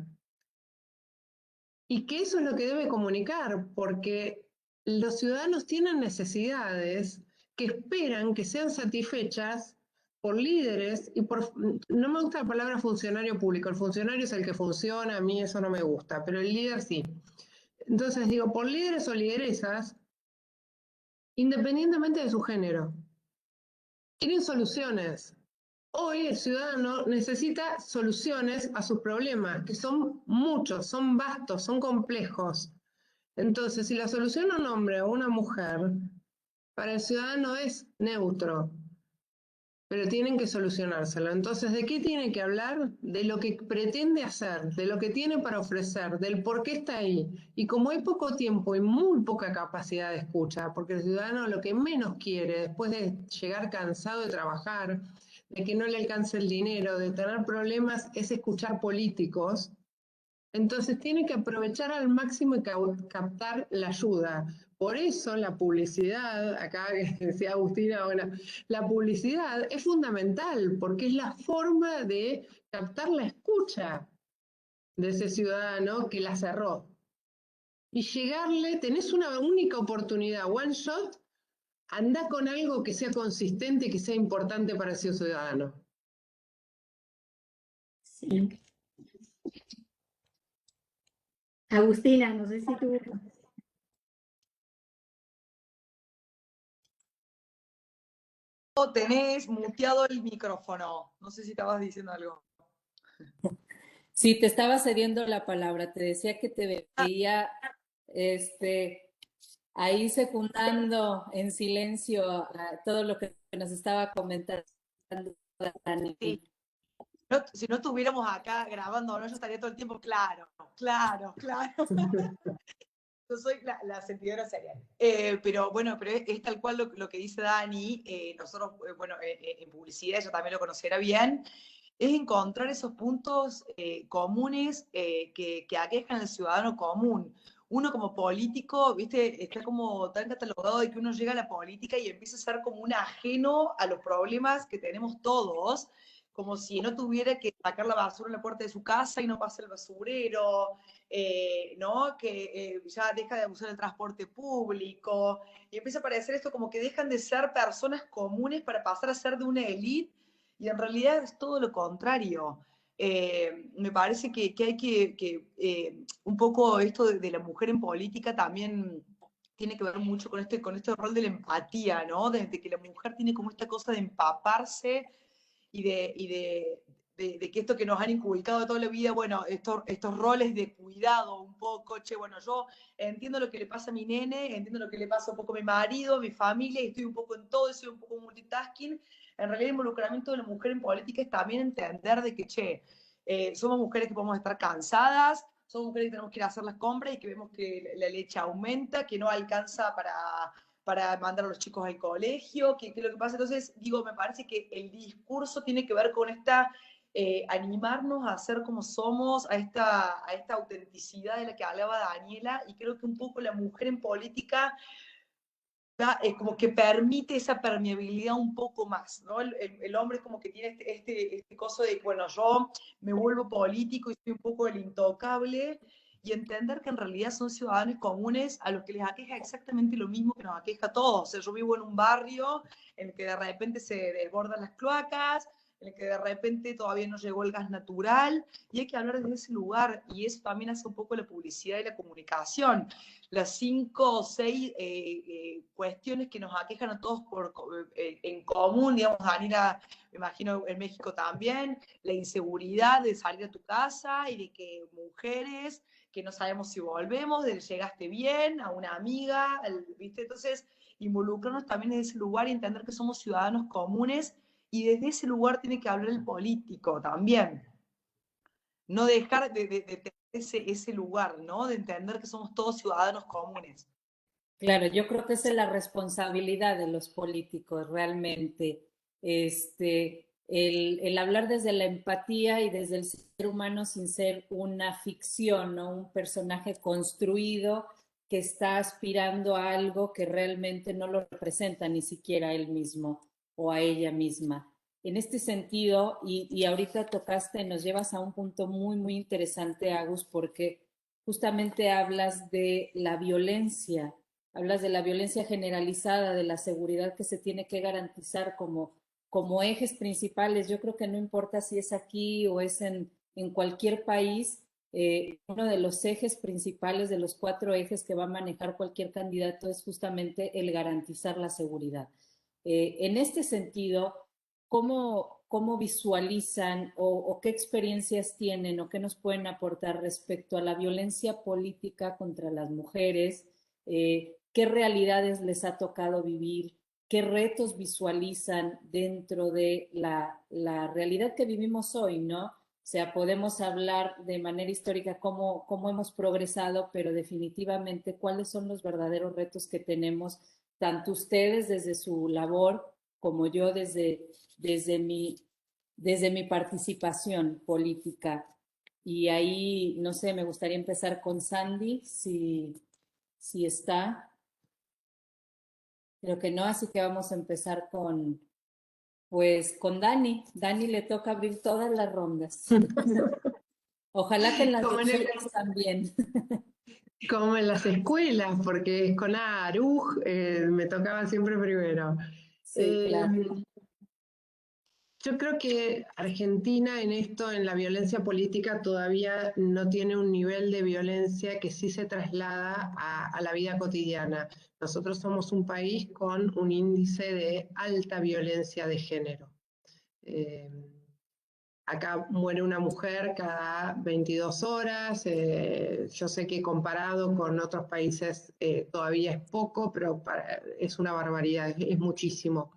y que eso es lo que debe comunicar, porque los ciudadanos tienen necesidades que esperan que sean satisfechas por líderes y por... No me gusta la palabra funcionario público, el funcionario es el que funciona, a mí eso no me gusta, pero el líder sí. Entonces digo, por líderes o lideresas, independientemente de su género, tienen soluciones. Hoy el ciudadano necesita soluciones a sus problemas, que son muchos, son vastos, son complejos. Entonces, si la solución a un hombre o una mujer, para el ciudadano es neutro, pero tienen que solucionárselo. Entonces, ¿de qué tiene que hablar? De lo que pretende hacer, de lo que tiene para ofrecer, del por qué está ahí. Y como hay poco tiempo y muy poca capacidad de escucha, porque el ciudadano lo que menos quiere, después de llegar cansado de trabajar, de que no le alcance el dinero, de tener problemas, es escuchar políticos. Entonces tiene que aprovechar al máximo y captar la ayuda. Por eso la publicidad, acá que decía Agustina, bueno, la publicidad es fundamental porque es la forma de captar la escucha de ese ciudadano que la cerró. Y llegarle, tenés una única oportunidad, one shot, anda con algo que sea consistente, que sea importante para ese ciudadano. Sí. Agustina, no sé si tú... Tenés muteado el micrófono. No sé si estabas diciendo algo. Sí, te estaba cediendo la palabra. Te decía que te veía ahí secundando en silencio a todo lo que nos estaba comentando Dani. Sí. No, si no estuviéramos acá grabando, ¿no? Yo estaría todo el tiempo, claro. Yo soy la sentidora serial. Pero bueno, pero es tal cual lo que dice Dani. Nosotros, bueno, en publicidad, ella también lo conocerá bien, es encontrar esos puntos comunes que aquejan al ciudadano común. Uno como político, viste, está como tan catalogado de que uno llega a la política y empieza a ser como un ajeno a los problemas que tenemos todos, como si no tuviera que sacar la basura en la puerta de su casa y no pase el basurero, ¿no? Que ya deja de usar el transporte público, y empieza a parecer esto como que dejan de ser personas comunes para pasar a ser de una élite, y en realidad es todo lo contrario. Me parece que hay que un poco esto de la mujer en política también tiene que ver mucho con este rol de la empatía, ¿no? De que la mujer tiene como esta cosa de empaparse y de que esto que nos han inculcado toda la vida, bueno, estos roles de cuidado un poco, che, bueno, yo entiendo lo que le pasa a mi nene, entiendo lo que le pasa un poco a mi marido, a mi familia, y estoy un poco en todo, soy un poco multitasking. En realidad el involucramiento de la mujer en política es también entender de que, che, somos mujeres que podemos estar cansadas, somos mujeres que tenemos que ir a hacer las compras y que vemos que la leche aumenta, que no alcanza para mandar a los chicos al colegio, ¿qué es lo que pasa? Entonces, digo, me parece que el discurso tiene que ver con esta, animarnos a ser como somos, a esta autenticidad de la que hablaba Daniela, y creo que un poco la mujer en política como que permite esa permeabilidad un poco más, ¿no? El hombre es como que tiene este coso de, bueno, yo me vuelvo político y soy un poco el intocable, y entender que en realidad son ciudadanos comunes a los que les aqueja exactamente lo mismo que nos aqueja a todos. O sea, yo vivo en un barrio en el que de repente se desbordan las cloacas, en el que de repente todavía no llegó el gas natural, y hay que hablar desde ese lugar, y eso también hace un poco la publicidad y la comunicación. Las 5 o 6 cuestiones que nos aquejan a todos en común, digamos, Daniela, me imagino en México también, la inseguridad de salir a tu casa y de que mujeres que no sabemos si volvemos, de llegaste bien, a una amiga, ¿viste? Entonces, involucrarnos también en ese lugar y entender que somos ciudadanos comunes, y desde ese lugar tiene que hablar el político también. No dejar de tener ese lugar, ¿no? De entender que somos todos ciudadanos comunes. Claro, yo creo que esa es la responsabilidad de los políticos realmente. El hablar desde la empatía y desde el ser humano sin ser una ficción, ¿no? Un personaje construido que está aspirando a algo que realmente no lo representa ni siquiera a él mismo o a ella misma. En este sentido, y ahorita tocaste, nos llevas a un punto muy, muy interesante, Agus, porque justamente hablas de la violencia generalizada, de la seguridad que se tiene que garantizar como ejes principales. Yo creo que no importa si es aquí o es en cualquier país, uno de los ejes principales, de los 4 ejes que va a manejar cualquier candidato es justamente el garantizar la seguridad. En este sentido, ¿cómo visualizan o qué experiencias tienen o qué nos pueden aportar respecto a la violencia política contra las mujeres? ¿Qué realidades les ha tocado vivir? ¿Qué retos visualizan dentro de la realidad que vivimos hoy, ¿no? O sea, podemos hablar de manera histórica cómo hemos progresado, pero definitivamente cuáles son los verdaderos retos que tenemos, tanto ustedes desde su labor como yo desde mi participación política. Y ahí, no sé, me gustaría empezar con Sandy, si está. Creo que no, así que vamos a empezar con Dani. Dani le toca abrir todas las rondas. Ojalá que en las Como de en el- ustedes también. Como en las escuelas, porque con Aruj me tocaba siempre primero. Sí, Eh, claro. yo creo que Argentina en esto, en la violencia política, todavía no tiene un nivel de violencia que sí se traslada a la vida cotidiana. Nosotros somos un país con un índice de alta violencia de género. Eh, Acá muere una mujer cada 22 horas. Yo sé que comparado con otros países todavía es poco, pero es una barbaridad, es muchísimo.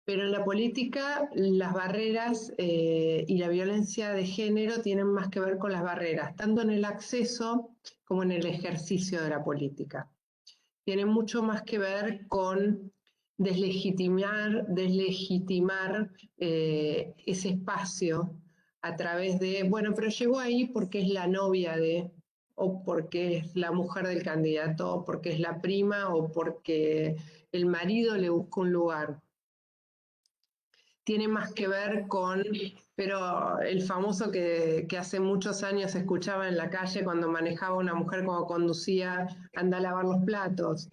Pero en la política las barreras y la violencia de género tienen más que ver con las barreras, tanto en el acceso como en el ejercicio de la política. Tienen mucho más que ver con deslegitimar ese espacio a través de, bueno, pero llegó ahí porque es la novia de, o porque es la mujer del candidato, o porque es la prima, o porque el marido le busca un lugar. Tiene más que ver con, pero el famoso que hace muchos años se escuchaba en la calle cuando manejaba una mujer cuando conducía, anda a lavar los platos,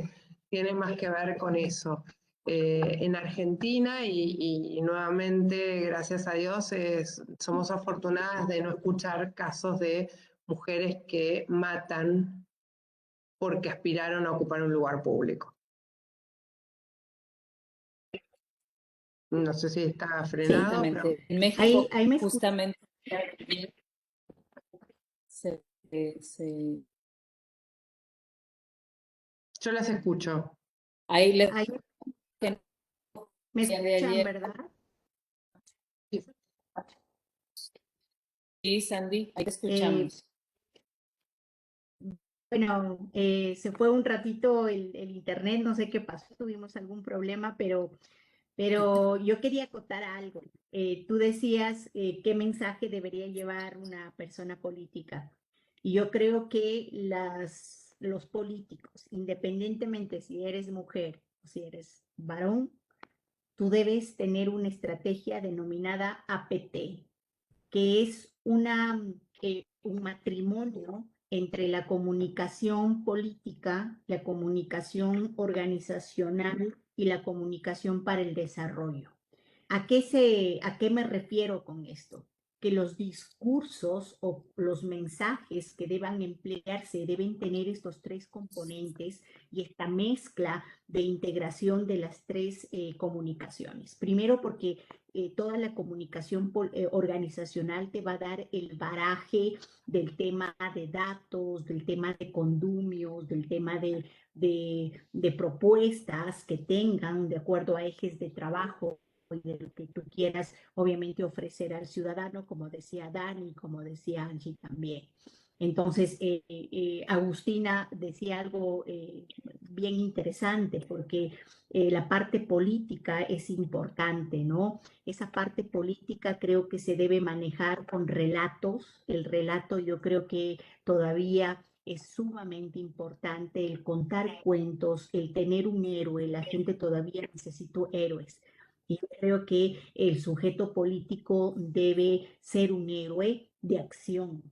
tiene más que ver con eso. En Argentina, y nuevamente, gracias a Dios, somos afortunadas de no escuchar casos de mujeres que matan porque aspiraron a ocupar un lugar público. No sé si está frenado, pero Exactamente. En México, Ahí me escucho. justamente, se, se- yo las escucho. ahí les Ahí me día de escuchan, ayer. ¿verdad? Sí, Sandy, ahí te Eh, escuchamos. Bueno, se fue un ratito el internet, no sé qué pasó, tuvimos algún problema, pero yo quería acotar algo. Tú decías qué mensaje debería llevar una persona política. Y yo creo que los políticos, independientemente si eres mujer o si eres varón, tú debes tener una estrategia denominada APT, que es un matrimonio entre la comunicación política, la comunicación organizacional y la comunicación para el desarrollo. ¿A qué me refiero con esto? Que los discursos o los mensajes que deban emplearse deben tener estos tres componentes y esta mezcla de integración de las tres comunicaciones. Primero, porque toda la comunicación organizacional te va a dar el baraje del tema de datos, del tema de condumios, del tema de propuestas que tengan de acuerdo a ejes de trabajo y de lo que tú quieras, obviamente, ofrecer al ciudadano, como decía Dani, como decía Angie también. Entonces, Agustina decía algo bien interesante, porque la parte política es importante, ¿no? Esa parte política creo que se debe manejar con relatos. El relato yo creo que todavía es sumamente importante, el contar cuentos, el tener un héroe. La gente todavía necesita héroes. Y yo creo que el sujeto político debe ser un héroe de acción,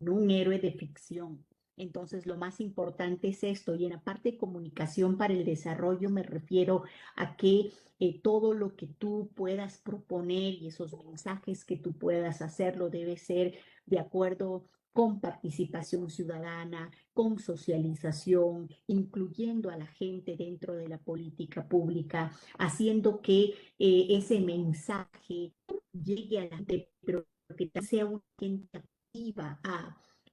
no un héroe de ficción. Entonces, lo más importante es esto. Y en la parte de comunicación para el desarrollo me refiero a que todo lo que tú puedas proponer y esos mensajes que tú puedas hacerlo debe ser de acuerdo con participación ciudadana, con socialización, incluyendo a la gente dentro de la política pública, haciendo que ese mensaje llegue a la gente, pero que sea una gente activa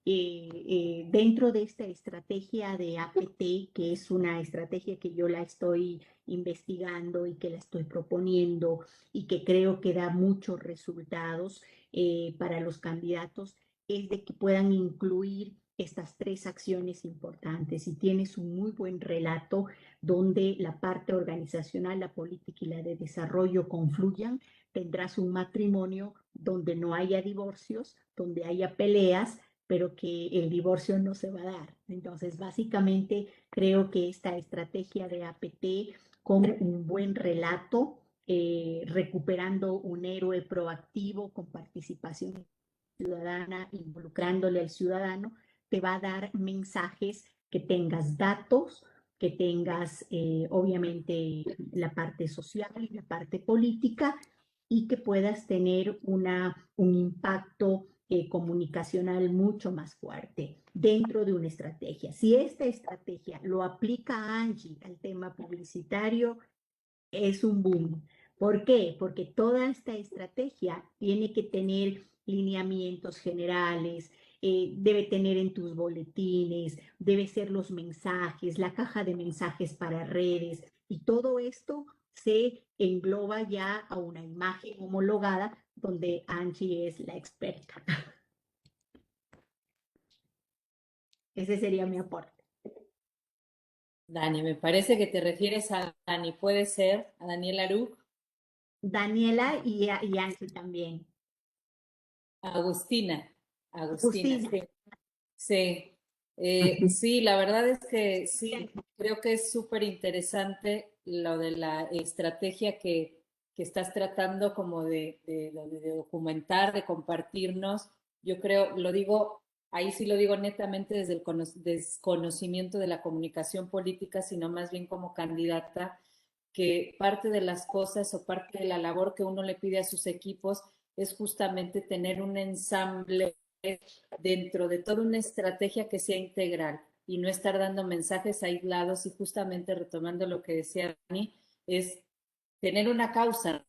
dentro de esta estrategia de APT, que es una estrategia que yo la estoy investigando y que la estoy proponiendo y que creo que da muchos resultados para los candidatos, es de que puedan incluir estas tres acciones importantes. Si tienes un muy buen relato donde la parte organizacional, la política y la de desarrollo confluyan, tendrás un matrimonio donde no haya divorcios, donde haya peleas, pero que el divorcio no se va a dar. Entonces, básicamente, creo que esta estrategia de APT con un buen relato, recuperando un héroe proactivo con participación ciudadana, involucrándole al ciudadano, te va a dar mensajes que tengas datos, que tengas obviamente la parte social y la parte política y que puedas tener un impacto comunicacional mucho más fuerte dentro de una estrategia. Si esta estrategia lo aplica Angie al tema publicitario, es un boom. ¿Por qué? Porque toda esta estrategia tiene que tener lineamientos generales, debe tener en tus boletines, debe ser los mensajes, la caja de mensajes para redes, y todo esto se engloba ya a una imagen homologada donde Angie es la experta. Ese sería mi aporte. Dani, me parece que te refieres a Dani, ¿puede ser? ¿A Daniela Aruc? Daniela y Angie también. Agustina, Agustina. sí. Sí, sí, la verdad es que sí, creo que es súper interesante lo de la estrategia que estás tratando como de documentar, de compartirnos. Yo creo, lo digo, ahí sí lo digo netamente desde el desconocimiento de la comunicación política, sino más bien como candidata, que parte de las cosas o parte de la labor que uno le pide a sus equipos es justamente tener un ensamble dentro de toda una estrategia que sea integral y no estar dando mensajes aislados, y justamente retomando lo que decía Dani, es tener una causa.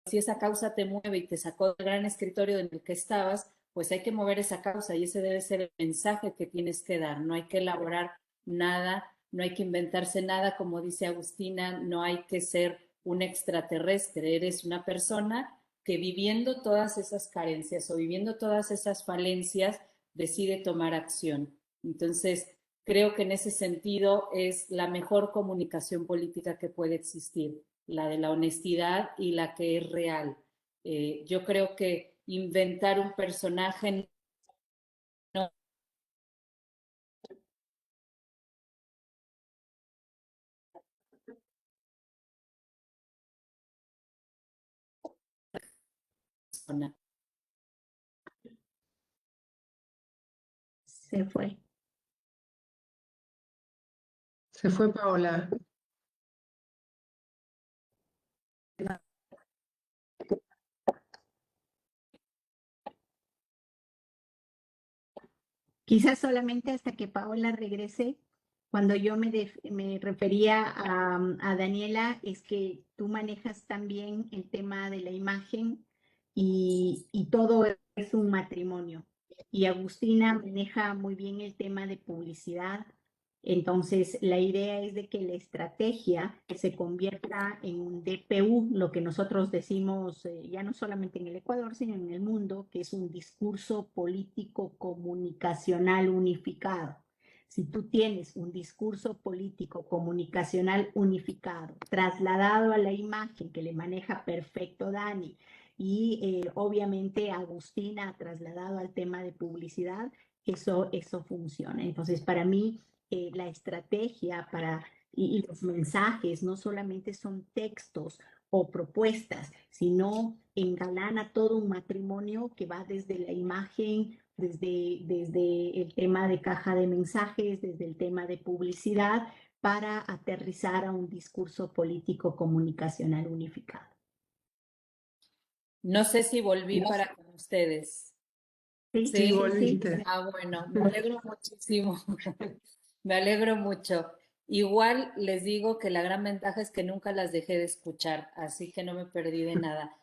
Si esa causa te mueve y te sacó del gran escritorio en el que estabas, pues hay que mover esa causa y ese debe ser el mensaje que tienes que dar. No hay que elaborar nada, no hay que inventarse nada, como dice Agustina, no hay que ser un extraterrestre, eres una persona que viviendo todas esas carencias o viviendo todas esas falencias decide tomar acción. Entonces, creo que en ese sentido es la mejor comunicación política que puede existir, la de la honestidad y la que es real. Yo creo que inventar un personaje no funciona. Se fue. Se fue Paola. Quizás solamente hasta que Paola regrese, cuando yo me refería a Daniela, es que tú manejas también el tema de la imagen y todo es un matrimonio. Y Agustina maneja muy bien el tema de publicidad. Entonces, la idea es de que la estrategia se convierta en un DPU, lo que nosotros decimos ya no solamente en el Ecuador, sino en el mundo, que es un discurso político comunicacional unificado. Si tú tienes un discurso político comunicacional unificado, trasladado a la imagen que le maneja perfecto Dani, y obviamente Agustina ha trasladado al tema de publicidad, eso funciona. Entonces, para mí, la estrategia y los mensajes no solamente son textos o propuestas, sino engalana todo un matrimonio que va desde la imagen, desde el tema de caja de mensajes, desde el tema de publicidad, para aterrizar a un discurso político comunicacional unificado. No sé si volví para con ustedes. Sí, Sí, Sí. volviste. Ah, bueno, me alegro muchísimo. Me alegro mucho. Igual les digo que la gran ventaja es que nunca las dejé de escuchar, así que no me perdí de nada.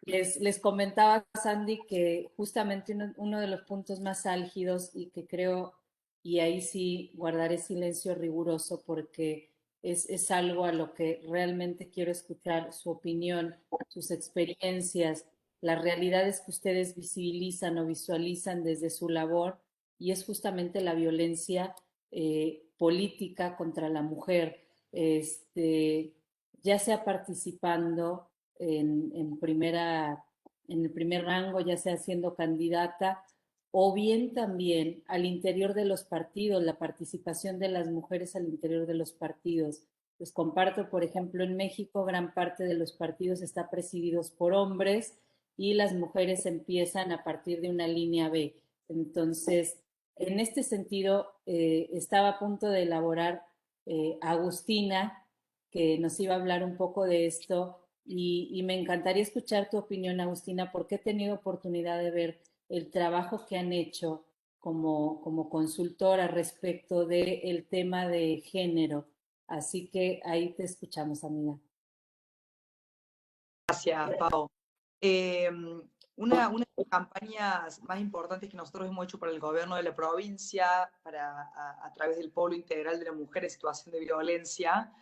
Les comentaba, Sandy, que justamente uno de los puntos más álgidos y que creo, y ahí sí guardaré silencio riguroso porque es algo a lo que realmente quiero escuchar su opinión, sus experiencias, las realidades que ustedes visibilizan o visualizan desde su labor, y es justamente la violencia política contra la mujer, ya sea participando en el primer rango, ya sea siendo candidata, o bien también al interior de los partidos, la participación de las mujeres al interior de los partidos. Les comparto, por ejemplo, en México gran parte de los partidos está presididos por hombres y las mujeres empiezan a partir de una línea B. Entonces, en este sentido, estaba a punto de elaborar Agustina, que nos iba a hablar un poco de esto, y me encantaría escuchar tu opinión, Agustina, porque he tenido oportunidad de ver el trabajo que han hecho como consultora respecto del tema de género. Así que ahí te escuchamos, amiga. Gracias, Pau. Eh, una de las campañas más importantes que nosotros hemos hecho para el gobierno de la provincia, a través del Polo Integral de la Mujer en Situación de Violencia,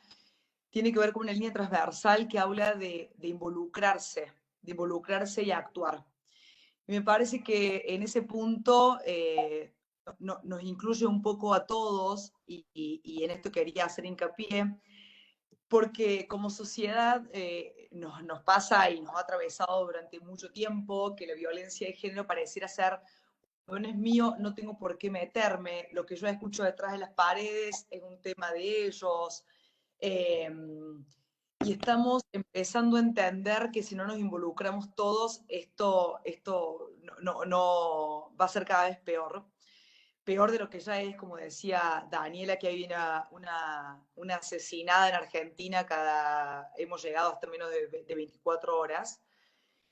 tiene que ver con una línea transversal que habla de involucrarse y actuar. Y me parece que en ese punto nos incluye un poco a todos, y en esto quería hacer hincapié, porque como sociedad nos pasa y nos ha atravesado durante mucho tiempo que la violencia de género pareciera ser, no es mío, no tengo por qué meterme, lo que yo escucho detrás de las paredes es un tema de ellos, y estamos empezando a entender que si no nos involucramos todos, esto no va a ser cada vez peor de lo que ya es, como decía Daniela, que hay una asesinada en Argentina hemos llegado hasta menos de 24 horas,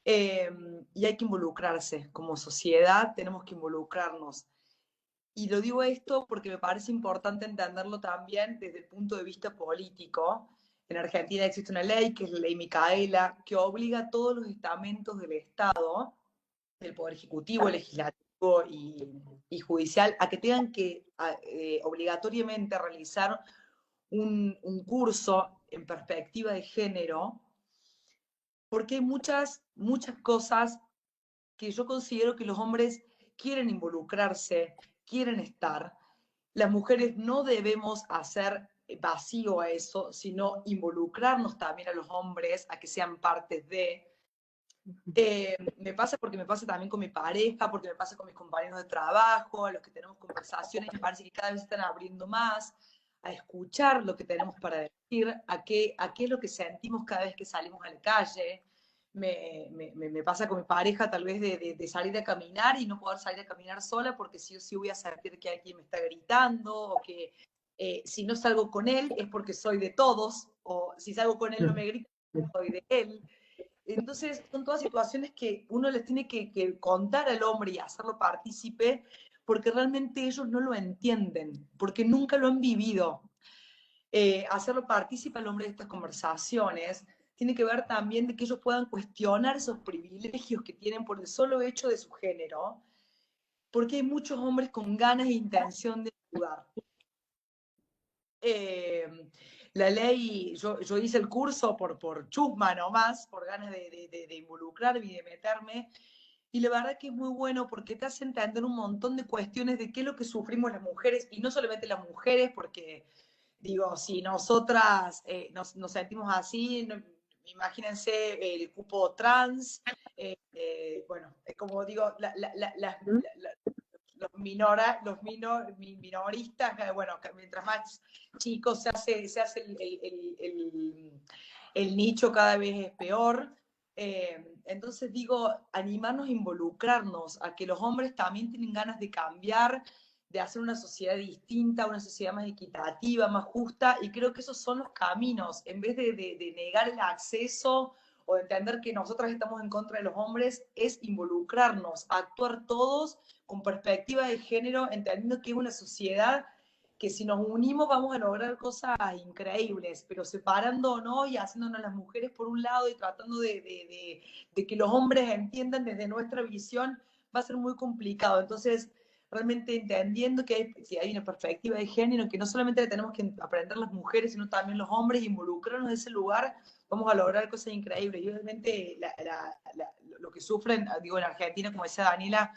y hay que involucrarse, como sociedad tenemos que involucrarnos. Y lo digo esto porque me parece importante entenderlo también desde el punto de vista político. En Argentina existe una ley, que es la ley Micaela, que obliga a todos los estamentos del Estado, del Poder Ejecutivo, Legislativo y Judicial, a que tengan que obligatoriamente realizar un curso en perspectiva de género, porque hay muchas cosas que yo considero que los hombres quieren involucrarse, quieren estar, las mujeres no debemos hacer vacío a eso, sino involucrarnos también a los hombres a que sean partes de. Me pasa porque me pasa también con mi pareja, porque me pasa con mis compañeros de trabajo, a los que tenemos conversaciones, me parece que cada vez están abriendo más a escuchar lo que tenemos para decir, a qué es lo que sentimos cada vez que salimos a la calle. Me pasa con mi pareja tal vez de salir a caminar y no poder salir a caminar sola porque sí o sí voy a sentir que alguien me está gritando, o que si no salgo con él es porque soy de todos, o si salgo con él no me grita, soy de él. Entonces, son todas situaciones que uno les tiene que contar al hombre y hacerlo partícipe, porque realmente ellos no lo entienden, porque nunca lo han vivido. Hacerlo partícipe al hombre de estas conversaciones tiene que ver también de que ellos puedan cuestionar esos privilegios que tienen por el solo hecho de su género, porque hay muchos hombres con ganas e intención de ayudar. La ley, yo hice el curso por chusma nomás, por ganas de involucrarme y de meterme, y la verdad que es muy bueno porque te hace entender un montón de cuestiones de qué es lo que sufrimos las mujeres, y no solamente las mujeres, porque digo, si nosotras nos sentimos así, no, imagínense el cupo trans, bueno, como digo, minoristas, bueno, mientras más chicos se hace el nicho cada vez es peor. Entonces digo, animarnos a involucrarnos, a que los hombres también tienen ganas de cambiar, de hacer una sociedad distinta, una sociedad más equitativa, más justa, y creo que esos son los caminos, en vez de negar el acceso o de entender que nosotras estamos en contra de los hombres, es involucrarnos, actuar todos con perspectiva de género, entendiendo que es una sociedad que si nos unimos vamos a lograr cosas increíbles, pero separándonos y haciéndonos las mujeres por un lado y tratando de que los hombres entiendan desde nuestra visión, va a ser muy complicado. Entonces, realmente entendiendo que si hay una perspectiva de género, que no solamente tenemos que aprender las mujeres, sino también los hombres, involucrarnos en ese lugar, vamos a lograr cosas increíbles. Y obviamente lo que sufren, digo, en Argentina, como decía Daniela,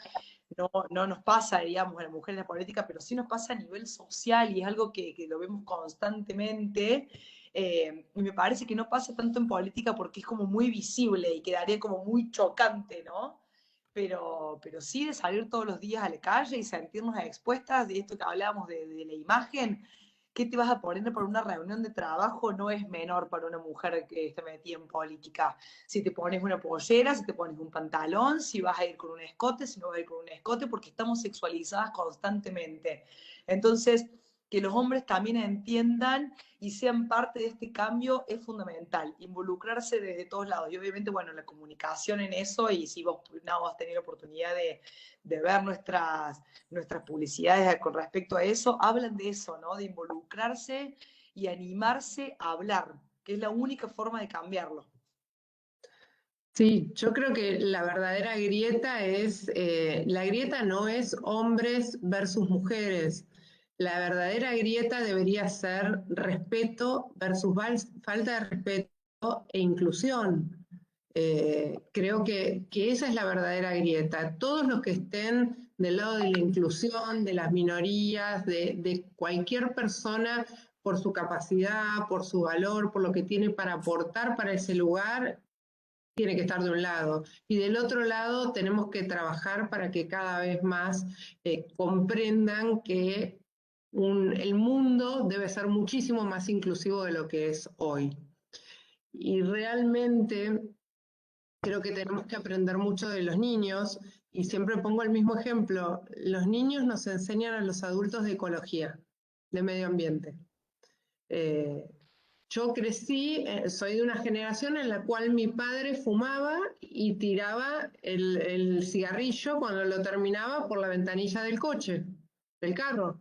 no nos pasa, digamos, a las mujeres en la política, pero sí nos pasa a nivel social y es algo que lo vemos constantemente. Y me parece que no pasa tanto en política porque es como muy visible y quedaría como muy chocante, ¿no? Pero sí de salir todos los días a la calle y sentirnos expuestas de esto que hablábamos de la imagen. ¿Qué te vas a poner por una reunión de trabajo? No es menor para una mujer que está metida en política. Si te pones una pollera, si te pones un pantalón, si vas a ir con un escote, si no vas a ir con un escote, porque estamos sexualizadas constantemente. Entonces, que los hombres también entiendan y sean parte de este cambio es fundamental, involucrarse desde todos lados. Y obviamente, bueno, la comunicación en eso, y si vos no has tenido oportunidad de ver nuestras publicidades con respecto a eso, hablan de eso, ¿no? De involucrarse y animarse a hablar, que es la única forma de cambiarlo. Sí, yo creo que la verdadera grieta la grieta no es hombres versus mujeres. La verdadera grieta debería ser respeto versus falta de respeto e inclusión. Creo que esa es la verdadera grieta. Todos los que estén del lado de la inclusión, de las minorías, de cualquier persona por su capacidad, por su valor, por lo que tiene para aportar para ese lugar, tiene que estar de un lado. Y del otro lado tenemos que trabajar para que cada vez más comprendan que el mundo debe ser muchísimo más inclusivo de lo que es hoy. Y realmente creo que tenemos que aprender mucho de los niños, y siempre pongo el mismo ejemplo. Los niños nos enseñan a los adultos de ecología, de medio ambiente. Yo crecí, soy de una generación en la cual mi padre fumaba y tiraba el cigarrillo cuando lo terminaba por la ventanilla del coche, del carro.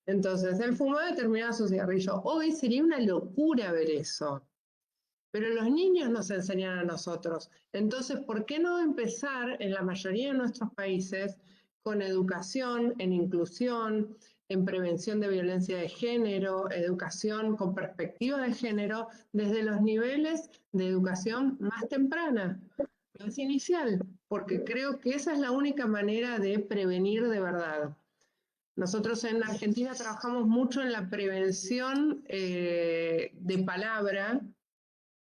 Entonces él fumaba y terminaba su cigarrillo. Hoy sería una locura ver eso. Pero los niños nos enseñan a nosotros. Entonces, ¿por qué no empezar en la mayoría de nuestros países con educación, en inclusión, en prevención de violencia de género, educación con perspectiva de género, desde los niveles de educación más temprana, más inicial? Porque creo que esa es la única manera de prevenir de verdad. Nosotros en Argentina trabajamos mucho en la prevención de palabra,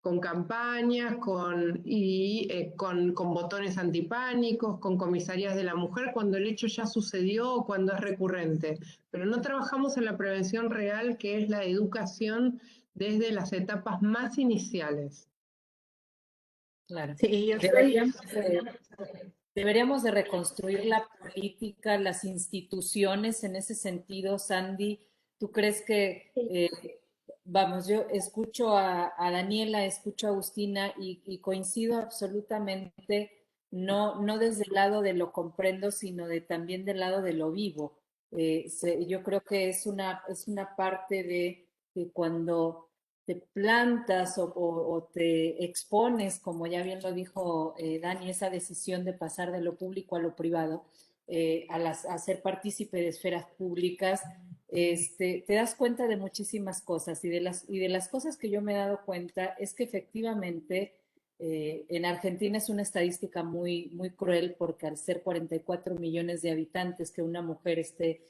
con campañas, con botones antipánicos, con comisarías de la mujer, cuando el hecho ya sucedió o cuando es recurrente. Pero no trabajamos en la prevención real, que es la educación desde las etapas más iniciales. Claro. Sí, yo Deberíamos de reconstruir la política, las instituciones en ese sentido, Sandy. ¿Tú crees que, vamos, yo escucho a Daniela, escucho a Agustina y coincido absolutamente, no desde el lado de lo comprendo, sino también del lado de lo vivo. Yo creo que es una parte de cuando te plantas o te expones, como ya bien lo dijo Dani, esa decisión de pasar de lo público a lo privado, a ser partícipe de esferas públicas, te das cuenta de muchísimas cosas y de las cosas que yo me he dado cuenta es que efectivamente en Argentina es una estadística muy cruel porque al ser 44 millones de habitantes, que una mujer esté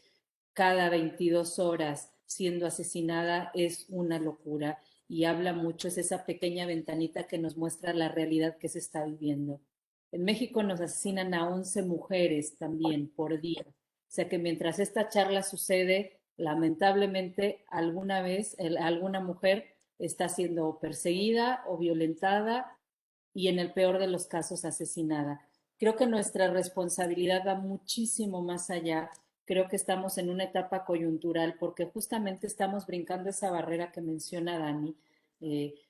cada 22 horas siendo asesinada es una locura y habla mucho, es esa pequeña ventanita que nos muestra la realidad que se está viviendo. En México nos asesinan a 11 mujeres también por día. O sea que mientras esta charla sucede, lamentablemente alguna vez alguna mujer está siendo perseguida o violentada y en el peor de los casos asesinada. Creo que nuestra responsabilidad va muchísimo más allá. Creo que estamos en una etapa coyuntural porque justamente estamos brincando esa barrera que menciona Dani.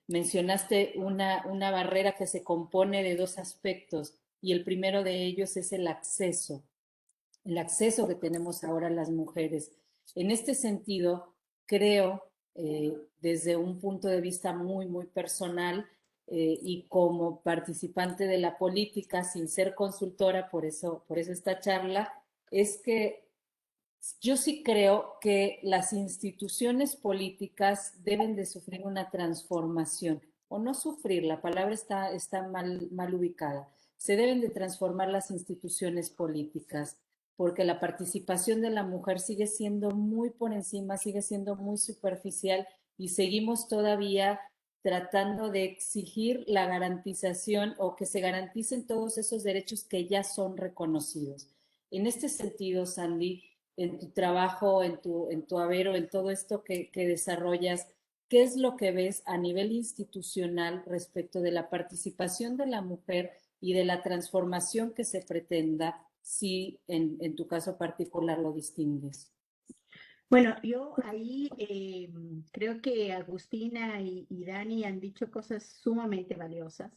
Mencionaste una barrera que se compone de dos aspectos y el primero de ellos es el acceso que tenemos ahora las mujeres. En este sentido, creo, desde un punto de vista muy personal y como participante de la política, sin ser consultora, por eso esta charla, es que yo sí creo que las instituciones políticas deben de sufrir una transformación, o no sufrir, la palabra está mal ubicada. Se deben de transformar las instituciones políticas, porque la participación de la mujer sigue siendo muy por encima, sigue siendo muy superficial y seguimos todavía tratando de exigir la garantización o que se garanticen todos esos derechos que ya son reconocidos. En este sentido, Sandy, en tu trabajo, en tu haber o en todo esto que desarrollas, ¿qué es lo que ves a nivel institucional respecto de la participación de la mujer y de la transformación que se pretenda, si en tu caso particular lo distingues? Bueno, yo ahí creo que Agustina y Dani han dicho cosas sumamente valiosas,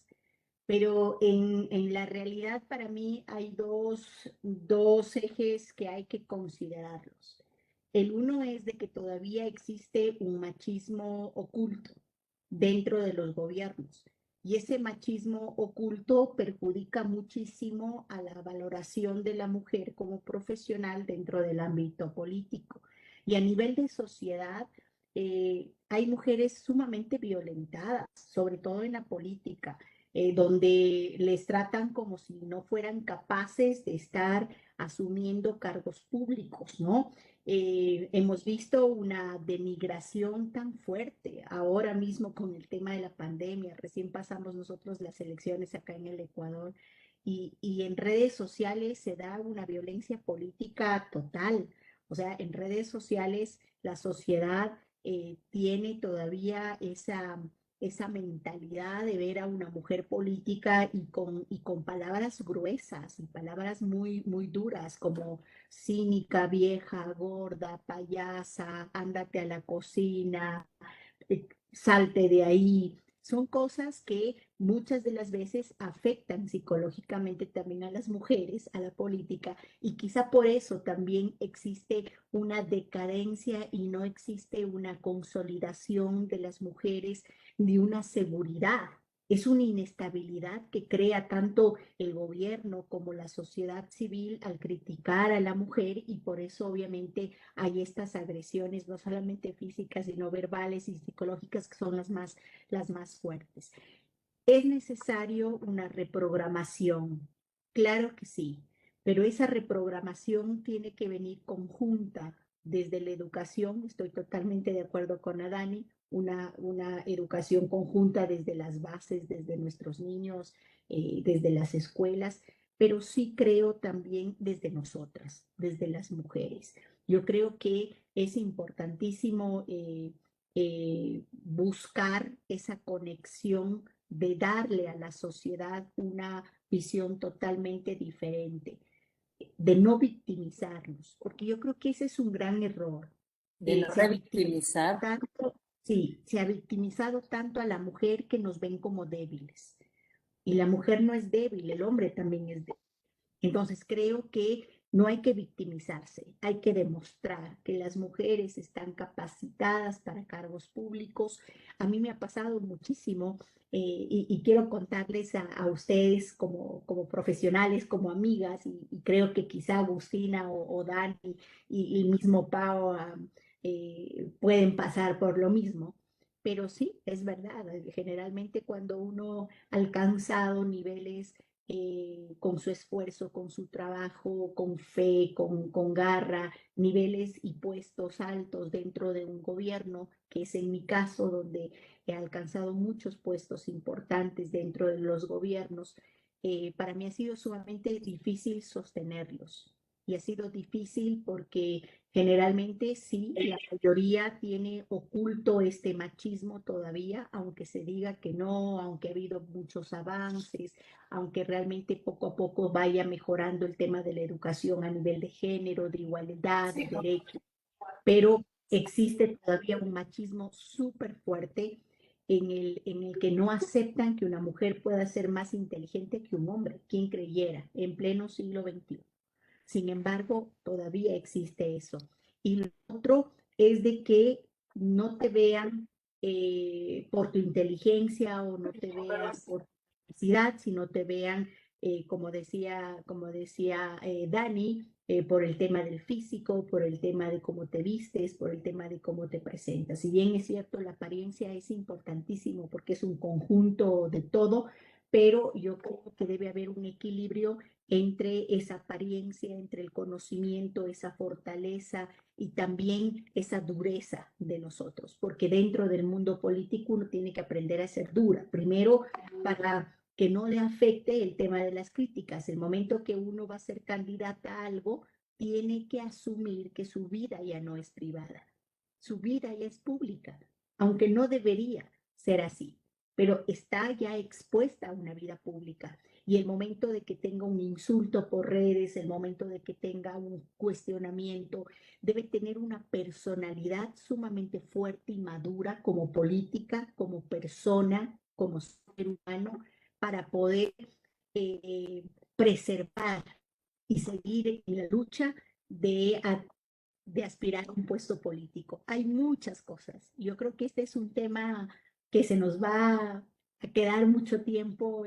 pero en la realidad para mí hay dos ejes que hay que considerarlos. El uno es de que todavía existe un machismo oculto dentro de los gobiernos. Y ese machismo oculto perjudica muchísimo a la valoración de la mujer como profesional dentro del ámbito político. Y a nivel de sociedad, hay mujeres sumamente violentadas, sobre todo en la política, donde les tratan como si no fueran capaces de estar asumiendo cargos públicos, ¿no? Hemos visto una denigración tan fuerte ahora mismo con el tema de la pandemia. Recién pasamos nosotros las elecciones acá en el Ecuador y en redes sociales se da una violencia política total. O sea, en redes sociales la sociedad tiene todavía esa mentalidad de ver a una mujer política y con palabras gruesas y palabras muy duras como cínica, vieja, gorda, payasa, ándate a la cocina, salte de ahí. Son cosas que muchas de las veces afectan psicológicamente también a las mujeres, a la política, y quizá por eso también existe una decadencia y no existe una consolidación de las mujeres ni una seguridad. Es una inestabilidad que crea tanto el gobierno como la sociedad civil al criticar a la mujer y por eso obviamente hay estas agresiones, no solamente físicas, sino verbales y psicológicas que son las más fuertes. ¿Es necesario una reprogramación? Claro que sí, pero esa reprogramación tiene que venir conjunta desde la educación. Estoy totalmente de acuerdo con Adani, una educación conjunta desde las bases, desde nuestros niños, desde las escuelas, pero sí creo también desde nosotras, desde las mujeres. Yo creo que es importantísimo buscar esa conexión de darle a la sociedad una visión totalmente diferente, de no victimizarnos, porque yo creo que ese es un gran error. De no Se ha victimizado revictimizar. tanto, sí, se ha victimizado tanto a la mujer que nos ven como débiles. Y la mujer no es débil, el hombre también es débil. Entonces creo que no hay que victimizarse, hay que demostrar que las mujeres están capacitadas para cargos públicos. A mí me ha pasado muchísimo y quiero contarles a ustedes como profesionales, como amigas, y creo que quizá Agustina o Dani y mismo Pau pueden pasar por lo mismo. Pero sí, es verdad, generalmente cuando uno ha alcanzado niveles con su esfuerzo, con su trabajo, con fe, con garra, niveles y puestos altos dentro de un gobierno, que es en mi caso donde he alcanzado muchos puestos importantes dentro de los gobiernos. Para mí ha sido sumamente difícil sostenerlos. Y ha sido difícil porque generalmente sí, la mayoría tiene oculto este machismo todavía, aunque se diga que no, aunque ha habido muchos avances, aunque realmente poco a poco vaya mejorando el tema de la educación a nivel de género, de igualdad, de derechos, pero existe todavía un machismo súper fuerte en el que no aceptan que una mujer pueda ser más inteligente que un hombre, quien creyera, en pleno siglo XXI. Sin embargo, todavía existe eso. Y lo otro es de que no te vean por tu inteligencia o no te vean por tu capacidad, sino te vean, como decía Dani, por el tema del físico, por el tema de cómo te vistes, por el tema de cómo te presentas. Si bien es cierto, la apariencia es importantísimo porque es un conjunto de todo, pero yo creo que debe haber un equilibrio entre esa apariencia, entre el conocimiento, esa fortaleza y también esa dureza de nosotros, porque dentro del mundo político uno tiene que aprender a ser dura, primero para que no le afecte el tema de las críticas. El momento que uno va a ser candidata a algo, tiene que asumir que su vida ya no es privada, su vida ya es pública, aunque no debería ser así, pero está ya expuesta a una vida pública. Y el momento de que tenga un insulto por redes, el momento de que tenga un cuestionamiento, debe tener una personalidad sumamente fuerte y madura como política, como persona, como ser humano, para poder preservar y seguir en la lucha de aspirar a un puesto político. Hay muchas cosas. Yo creo que este es un tema que se nos va a quedar mucho tiempo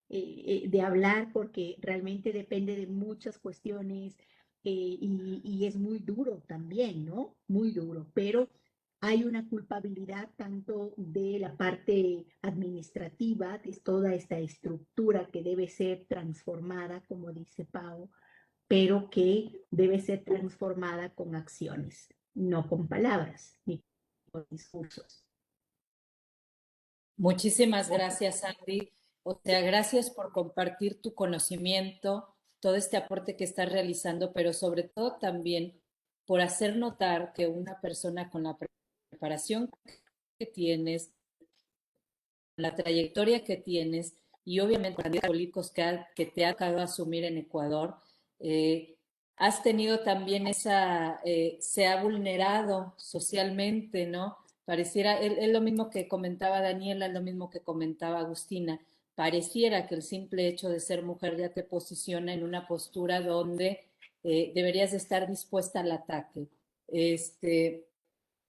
de hablar porque realmente depende de muchas cuestiones y es muy duro también, ¿no? Muy duro, pero hay una culpabilidad tanto de la parte administrativa, de toda esta estructura que debe ser transformada, como dice Pau, pero que debe ser transformada con acciones, no con palabras ni con discursos. Muchísimas gracias, Andy. O sea, gracias por compartir tu conocimiento, todo este aporte que estás realizando, pero sobre todo también por hacer notar que una persona con la preparación que tienes, la trayectoria que tienes y obviamente los políticos que te ha tocado asumir en Ecuador, has tenido también se ha vulnerado socialmente, ¿no? Pareciera, es lo mismo que comentaba Daniela, es lo mismo que comentaba Agustina, pareciera que el simple hecho de ser mujer ya te posiciona en una postura donde deberías de estar dispuesta al ataque.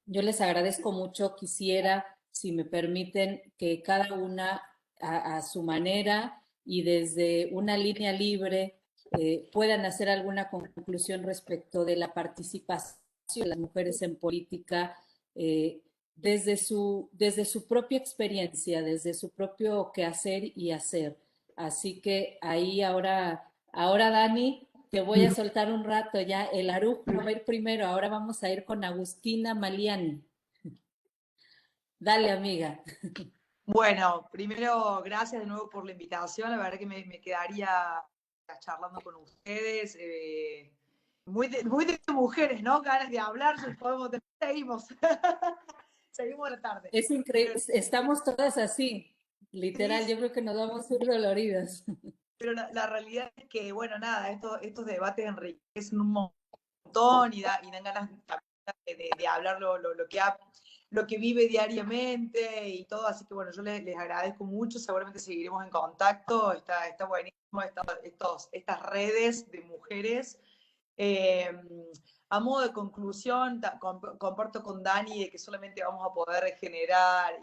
Yo les agradezco mucho, quisiera, si me permiten, que cada una a su manera y desde una línea libre puedan hacer alguna conclusión respecto de la participación de las mujeres en política desde su propia experiencia, desde su propio quehacer y hacer. Así que ahí ahora Dani, te voy a soltar un rato ya. El Aruj no va a ir primero, ahora vamos a ir con Agustina Maliani. Dale, amiga. Bueno, primero, gracias de nuevo por la invitación. La verdad que me quedaría charlando con ustedes. Muy de mujeres, ¿no? Ganas de hablar, seguimos. Seguimos la tarde. Es increíble, estamos todas así, literal, Sí, yo creo que nos vamos a ir doloridas. pero la realidad es que, bueno, nada, estos debates enriquecen un montón y dan ganas de hablar lo que vive diariamente y todo, así que bueno, yo les agradezco mucho, seguramente seguiremos en contacto, está buenísimo estas redes de mujeres. A modo de conclusión, comparto con Dani de que solamente vamos a poder generar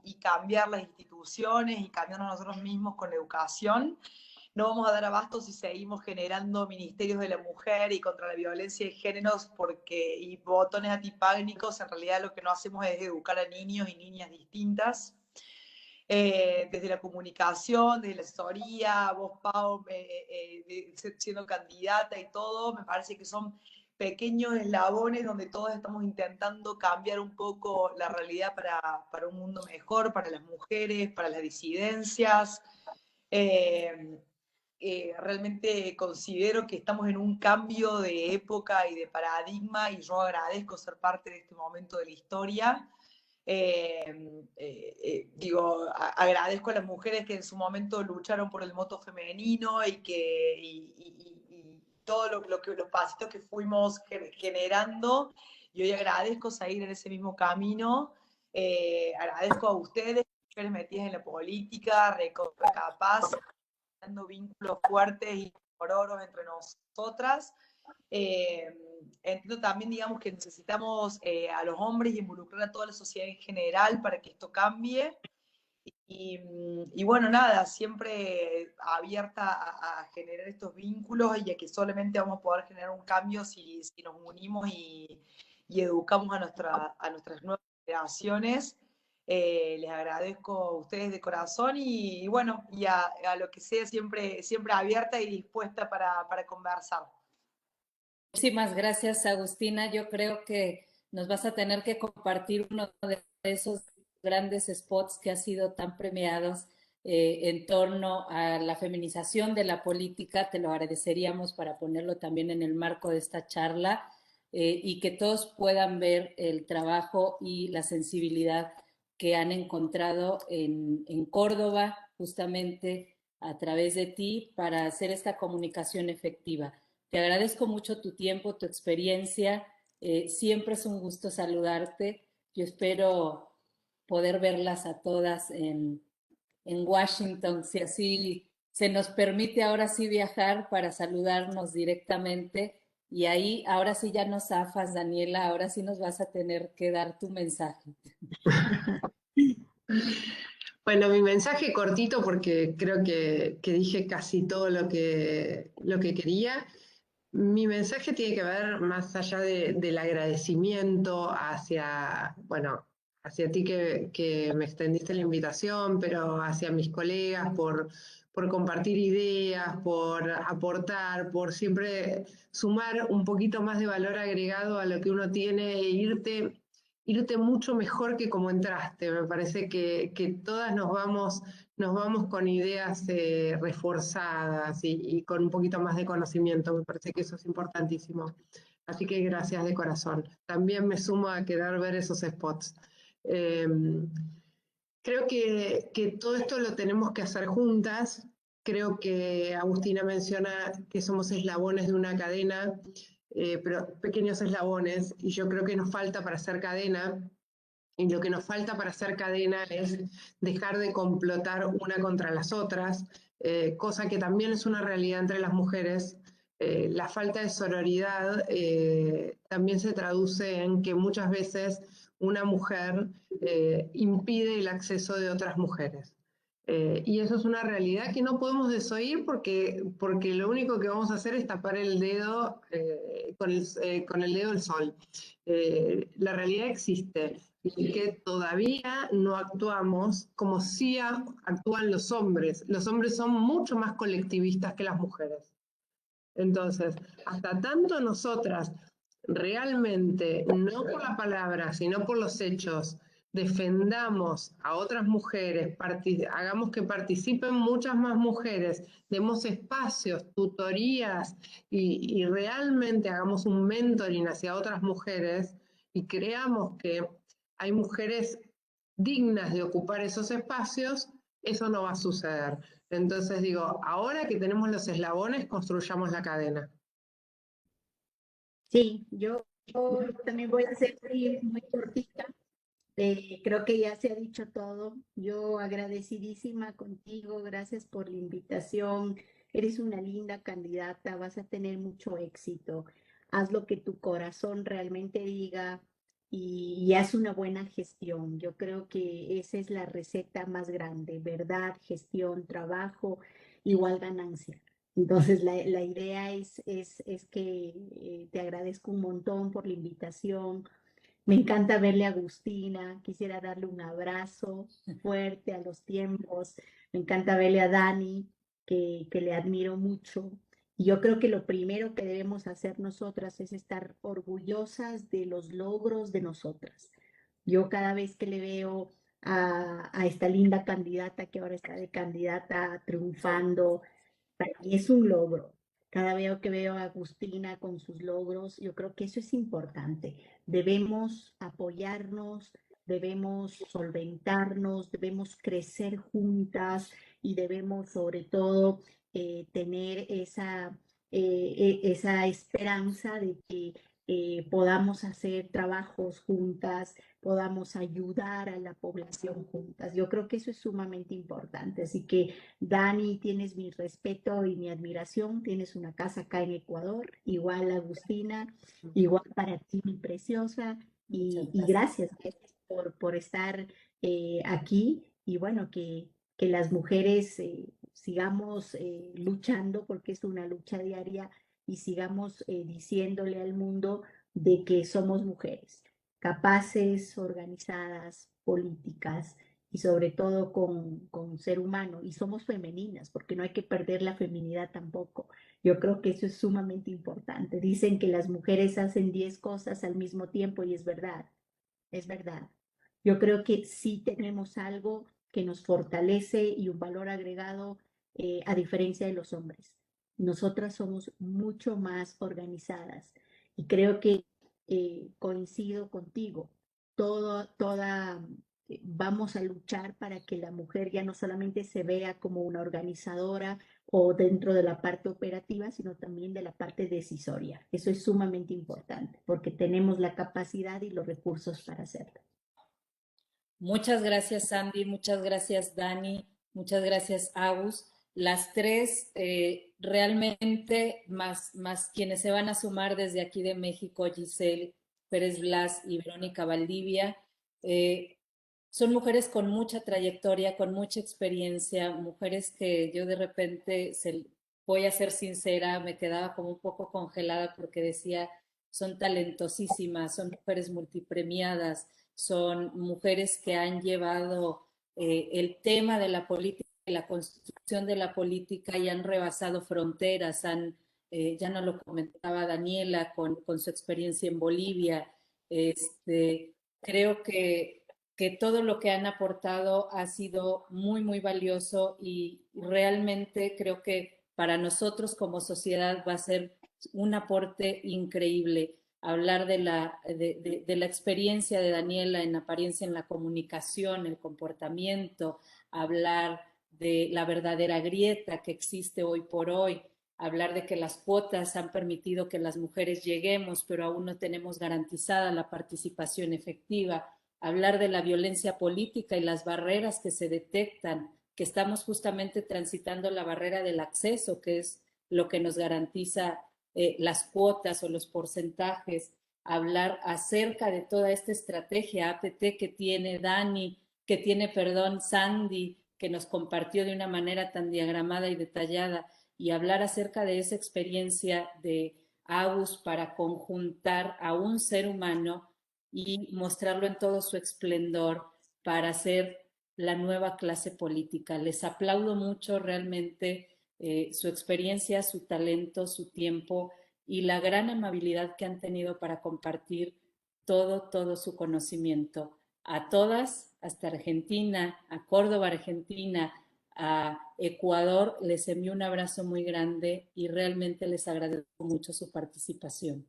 y cambiar las instituciones y cambiarnos nosotros mismos con la educación. No vamos a dar abasto si seguimos generando ministerios de la mujer y contra la violencia de géneros y botones antipánicos. En realidad lo que no hacemos es educar a niños y niñas distintas. Desde la comunicación, desde la asesoría, vos, Pau, siendo candidata y todo, me parece que son pequeños eslabones donde todos estamos intentando cambiar un poco la realidad para un mundo mejor, para las mujeres, para las disidencias. Realmente considero que estamos en un cambio de época y de paradigma y yo agradezco ser parte de este momento de la historia. Agradezco a las mujeres que en su momento lucharon por el voto femenino y todos los pasitos que fuimos generando, y hoy agradezco seguir en ese mismo camino. Agradezco a ustedes, mujeres metidas en la política, capaz, dando vínculos fuertes y pororos entre nosotras. Entiendo también, digamos, que necesitamos a los hombres y involucrar a toda la sociedad en general para que esto cambie. Y bueno, nada, siempre abierta a generar estos vínculos y a que solamente vamos a poder generar un cambio si nos unimos y educamos a nuestras nuevas generaciones. Les agradezco a ustedes de corazón y bueno, y a lo que sea, siempre abierta y dispuesta para conversar. Muchísimas gracias, Agustina. Yo creo que nos vas a tener que compartir uno de esos grandes spots que ha sido tan premiados en torno a la feminización de la política. Te lo agradeceríamos para ponerlo también en el marco de esta charla y que todos puedan ver el trabajo y la sensibilidad que han encontrado en Córdoba, justamente a través de ti, para hacer esta comunicación efectiva. Te agradezco mucho tu tiempo, tu experiencia. Siempre es un gusto saludarte. Yo espero poder verlas a todas en Washington, si así se nos permite ahora sí viajar para saludarnos directamente. Y ahí, ahora sí ya nos zafas, Daniela, ahora sí nos vas a tener que dar tu mensaje. Bueno, mi mensaje cortito porque creo que dije casi todo lo que quería. Mi mensaje tiene que ver más allá del agradecimiento hacia, bueno, hacia ti que me extendiste la invitación, pero hacia mis colegas por compartir ideas, por aportar, por siempre sumar un poquito más de valor agregado a lo que uno tiene e irte mucho mejor que como entraste. Me parece que todas nos vamos con ideas reforzadas y con un poquito más de conocimiento. Me parece que eso es importantísimo. Así que gracias de corazón. También me sumo a querer ver esos spots. Creo que todo esto lo tenemos que hacer juntas. Creo que Agustina menciona que somos eslabones de una cadena, pero pequeños eslabones, y yo creo que nos falta para hacer cadena. Y lo que nos falta para hacer cadena es dejar de complotar una contra las otras, cosa que también es una realidad entre las mujeres. La falta de sororidad también se traduce en que muchas veces una mujer impide el acceso de otras mujeres. Y eso es una realidad que no podemos desoír porque lo único que vamos a hacer es tapar el dedo con el dedo del sol. La realidad existe y que todavía no actuamos como sí actúan los hombres. Los hombres son mucho más colectivistas que las mujeres. Entonces, hasta tanto nosotras realmente, no por la palabra, sino por los hechos, defendamos a otras mujeres, hagamos que participen muchas más mujeres, demos espacios, tutorías y realmente hagamos un mentoring hacia otras mujeres y creamos que hay mujeres dignas de ocupar esos espacios, eso no va a suceder. Entonces digo, ahora que tenemos los eslabones, construyamos la cadena. Sí, yo también voy a ser muy cortita. Creo que ya se ha dicho todo. Yo agradecidísima contigo, gracias por la invitación. Eres una linda candidata, vas a tener mucho éxito. Haz lo que tu corazón realmente diga y haz una buena gestión. Yo creo que esa es la receta más grande, verdad, gestión, trabajo, igual ganancia. Entonces, la idea es que te agradezco un montón por la invitación. Me encanta verle a Agustina, quisiera darle un abrazo fuerte a los tiempos. Me encanta verle a Dani, que le admiro mucho. Y yo creo que lo primero que debemos hacer nosotras es estar orgullosas de los logros de nosotras. Yo cada vez que le veo a esta linda candidata que ahora está de candidata triunfando, para mí es un logro. Cada vez que veo a Agustina con sus logros, yo creo que eso es importante. Debemos apoyarnos, debemos solventarnos, debemos crecer juntas y debemos sobre todo tener esa esperanza de que podamos hacer trabajos juntas, podamos ayudar a la población juntas. Yo creo que eso es sumamente importante. Así que Dani, tienes mi respeto y mi admiración, tienes una casa acá en Ecuador, igual Agustina, igual para ti, mi preciosa, y gracias por estar aquí y bueno, que las mujeres sigamos luchando porque es una lucha diaria y sigamos diciéndole al mundo de que somos mujeres capaces, organizadas, políticas y sobre todo con ser humano. Y somos femeninas, porque no hay que perder la feminidad tampoco. Yo creo que eso es sumamente importante. Dicen que las mujeres hacen 10 cosas al mismo tiempo y es verdad, es verdad. Yo creo que sí tenemos algo que nos fortalece y un valor agregado a diferencia de los hombres. Nosotras somos mucho más organizadas y creo que coincido contigo. Vamos a luchar para que la mujer ya no solamente se vea como una organizadora o dentro de la parte operativa, sino también de la parte decisoria. Eso es sumamente importante porque tenemos la capacidad y los recursos para hacerlo. Muchas gracias, Sandy, muchas gracias, Dani, muchas gracias, Agus. Las tres realmente, más quienes se van a sumar desde aquí de México, Giselle Pérez Blas y Verónica Valdivia, eh, son mujeres con mucha trayectoria, con mucha experiencia, mujeres que yo de repente, voy a ser sincera, me quedaba como un poco congelada porque decía, son talentosísimas, son mujeres multipremiadas, son mujeres que han llevado el tema de la política, la construcción de la política y han rebasado fronteras, ya nos lo comentaba Daniela con su experiencia en Bolivia. Creo que todo lo que han aportado ha sido muy, muy valioso y realmente creo que para nosotros como sociedad va a ser un aporte increíble hablar de la experiencia de Daniela en apariencia en la comunicación, el comportamiento, hablar de la verdadera grieta que existe hoy por hoy, hablar de que las cuotas han permitido que las mujeres lleguemos, pero aún no tenemos garantizada la participación efectiva, hablar de la violencia política y las barreras que se detectan, que estamos justamente transitando la barrera del acceso, que es lo que nos garantiza las cuotas o los porcentajes, hablar acerca de toda esta estrategia APT que tiene Dani, que tiene, perdón, Sandy, que nos compartió de una manera tan diagramada y detallada, y hablar acerca de esa experiencia de Agus para conjuntar a un ser humano y mostrarlo en todo su esplendor para ser la nueva clase política. Les aplaudo mucho realmente su experiencia, su talento, su tiempo y la gran amabilidad que han tenido para compartir todo su conocimiento. A todas, hasta Argentina, a Córdoba, Argentina, a Ecuador, les envío un abrazo muy grande y realmente les agradezco mucho su participación.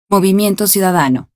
Movimiento Ciudadano.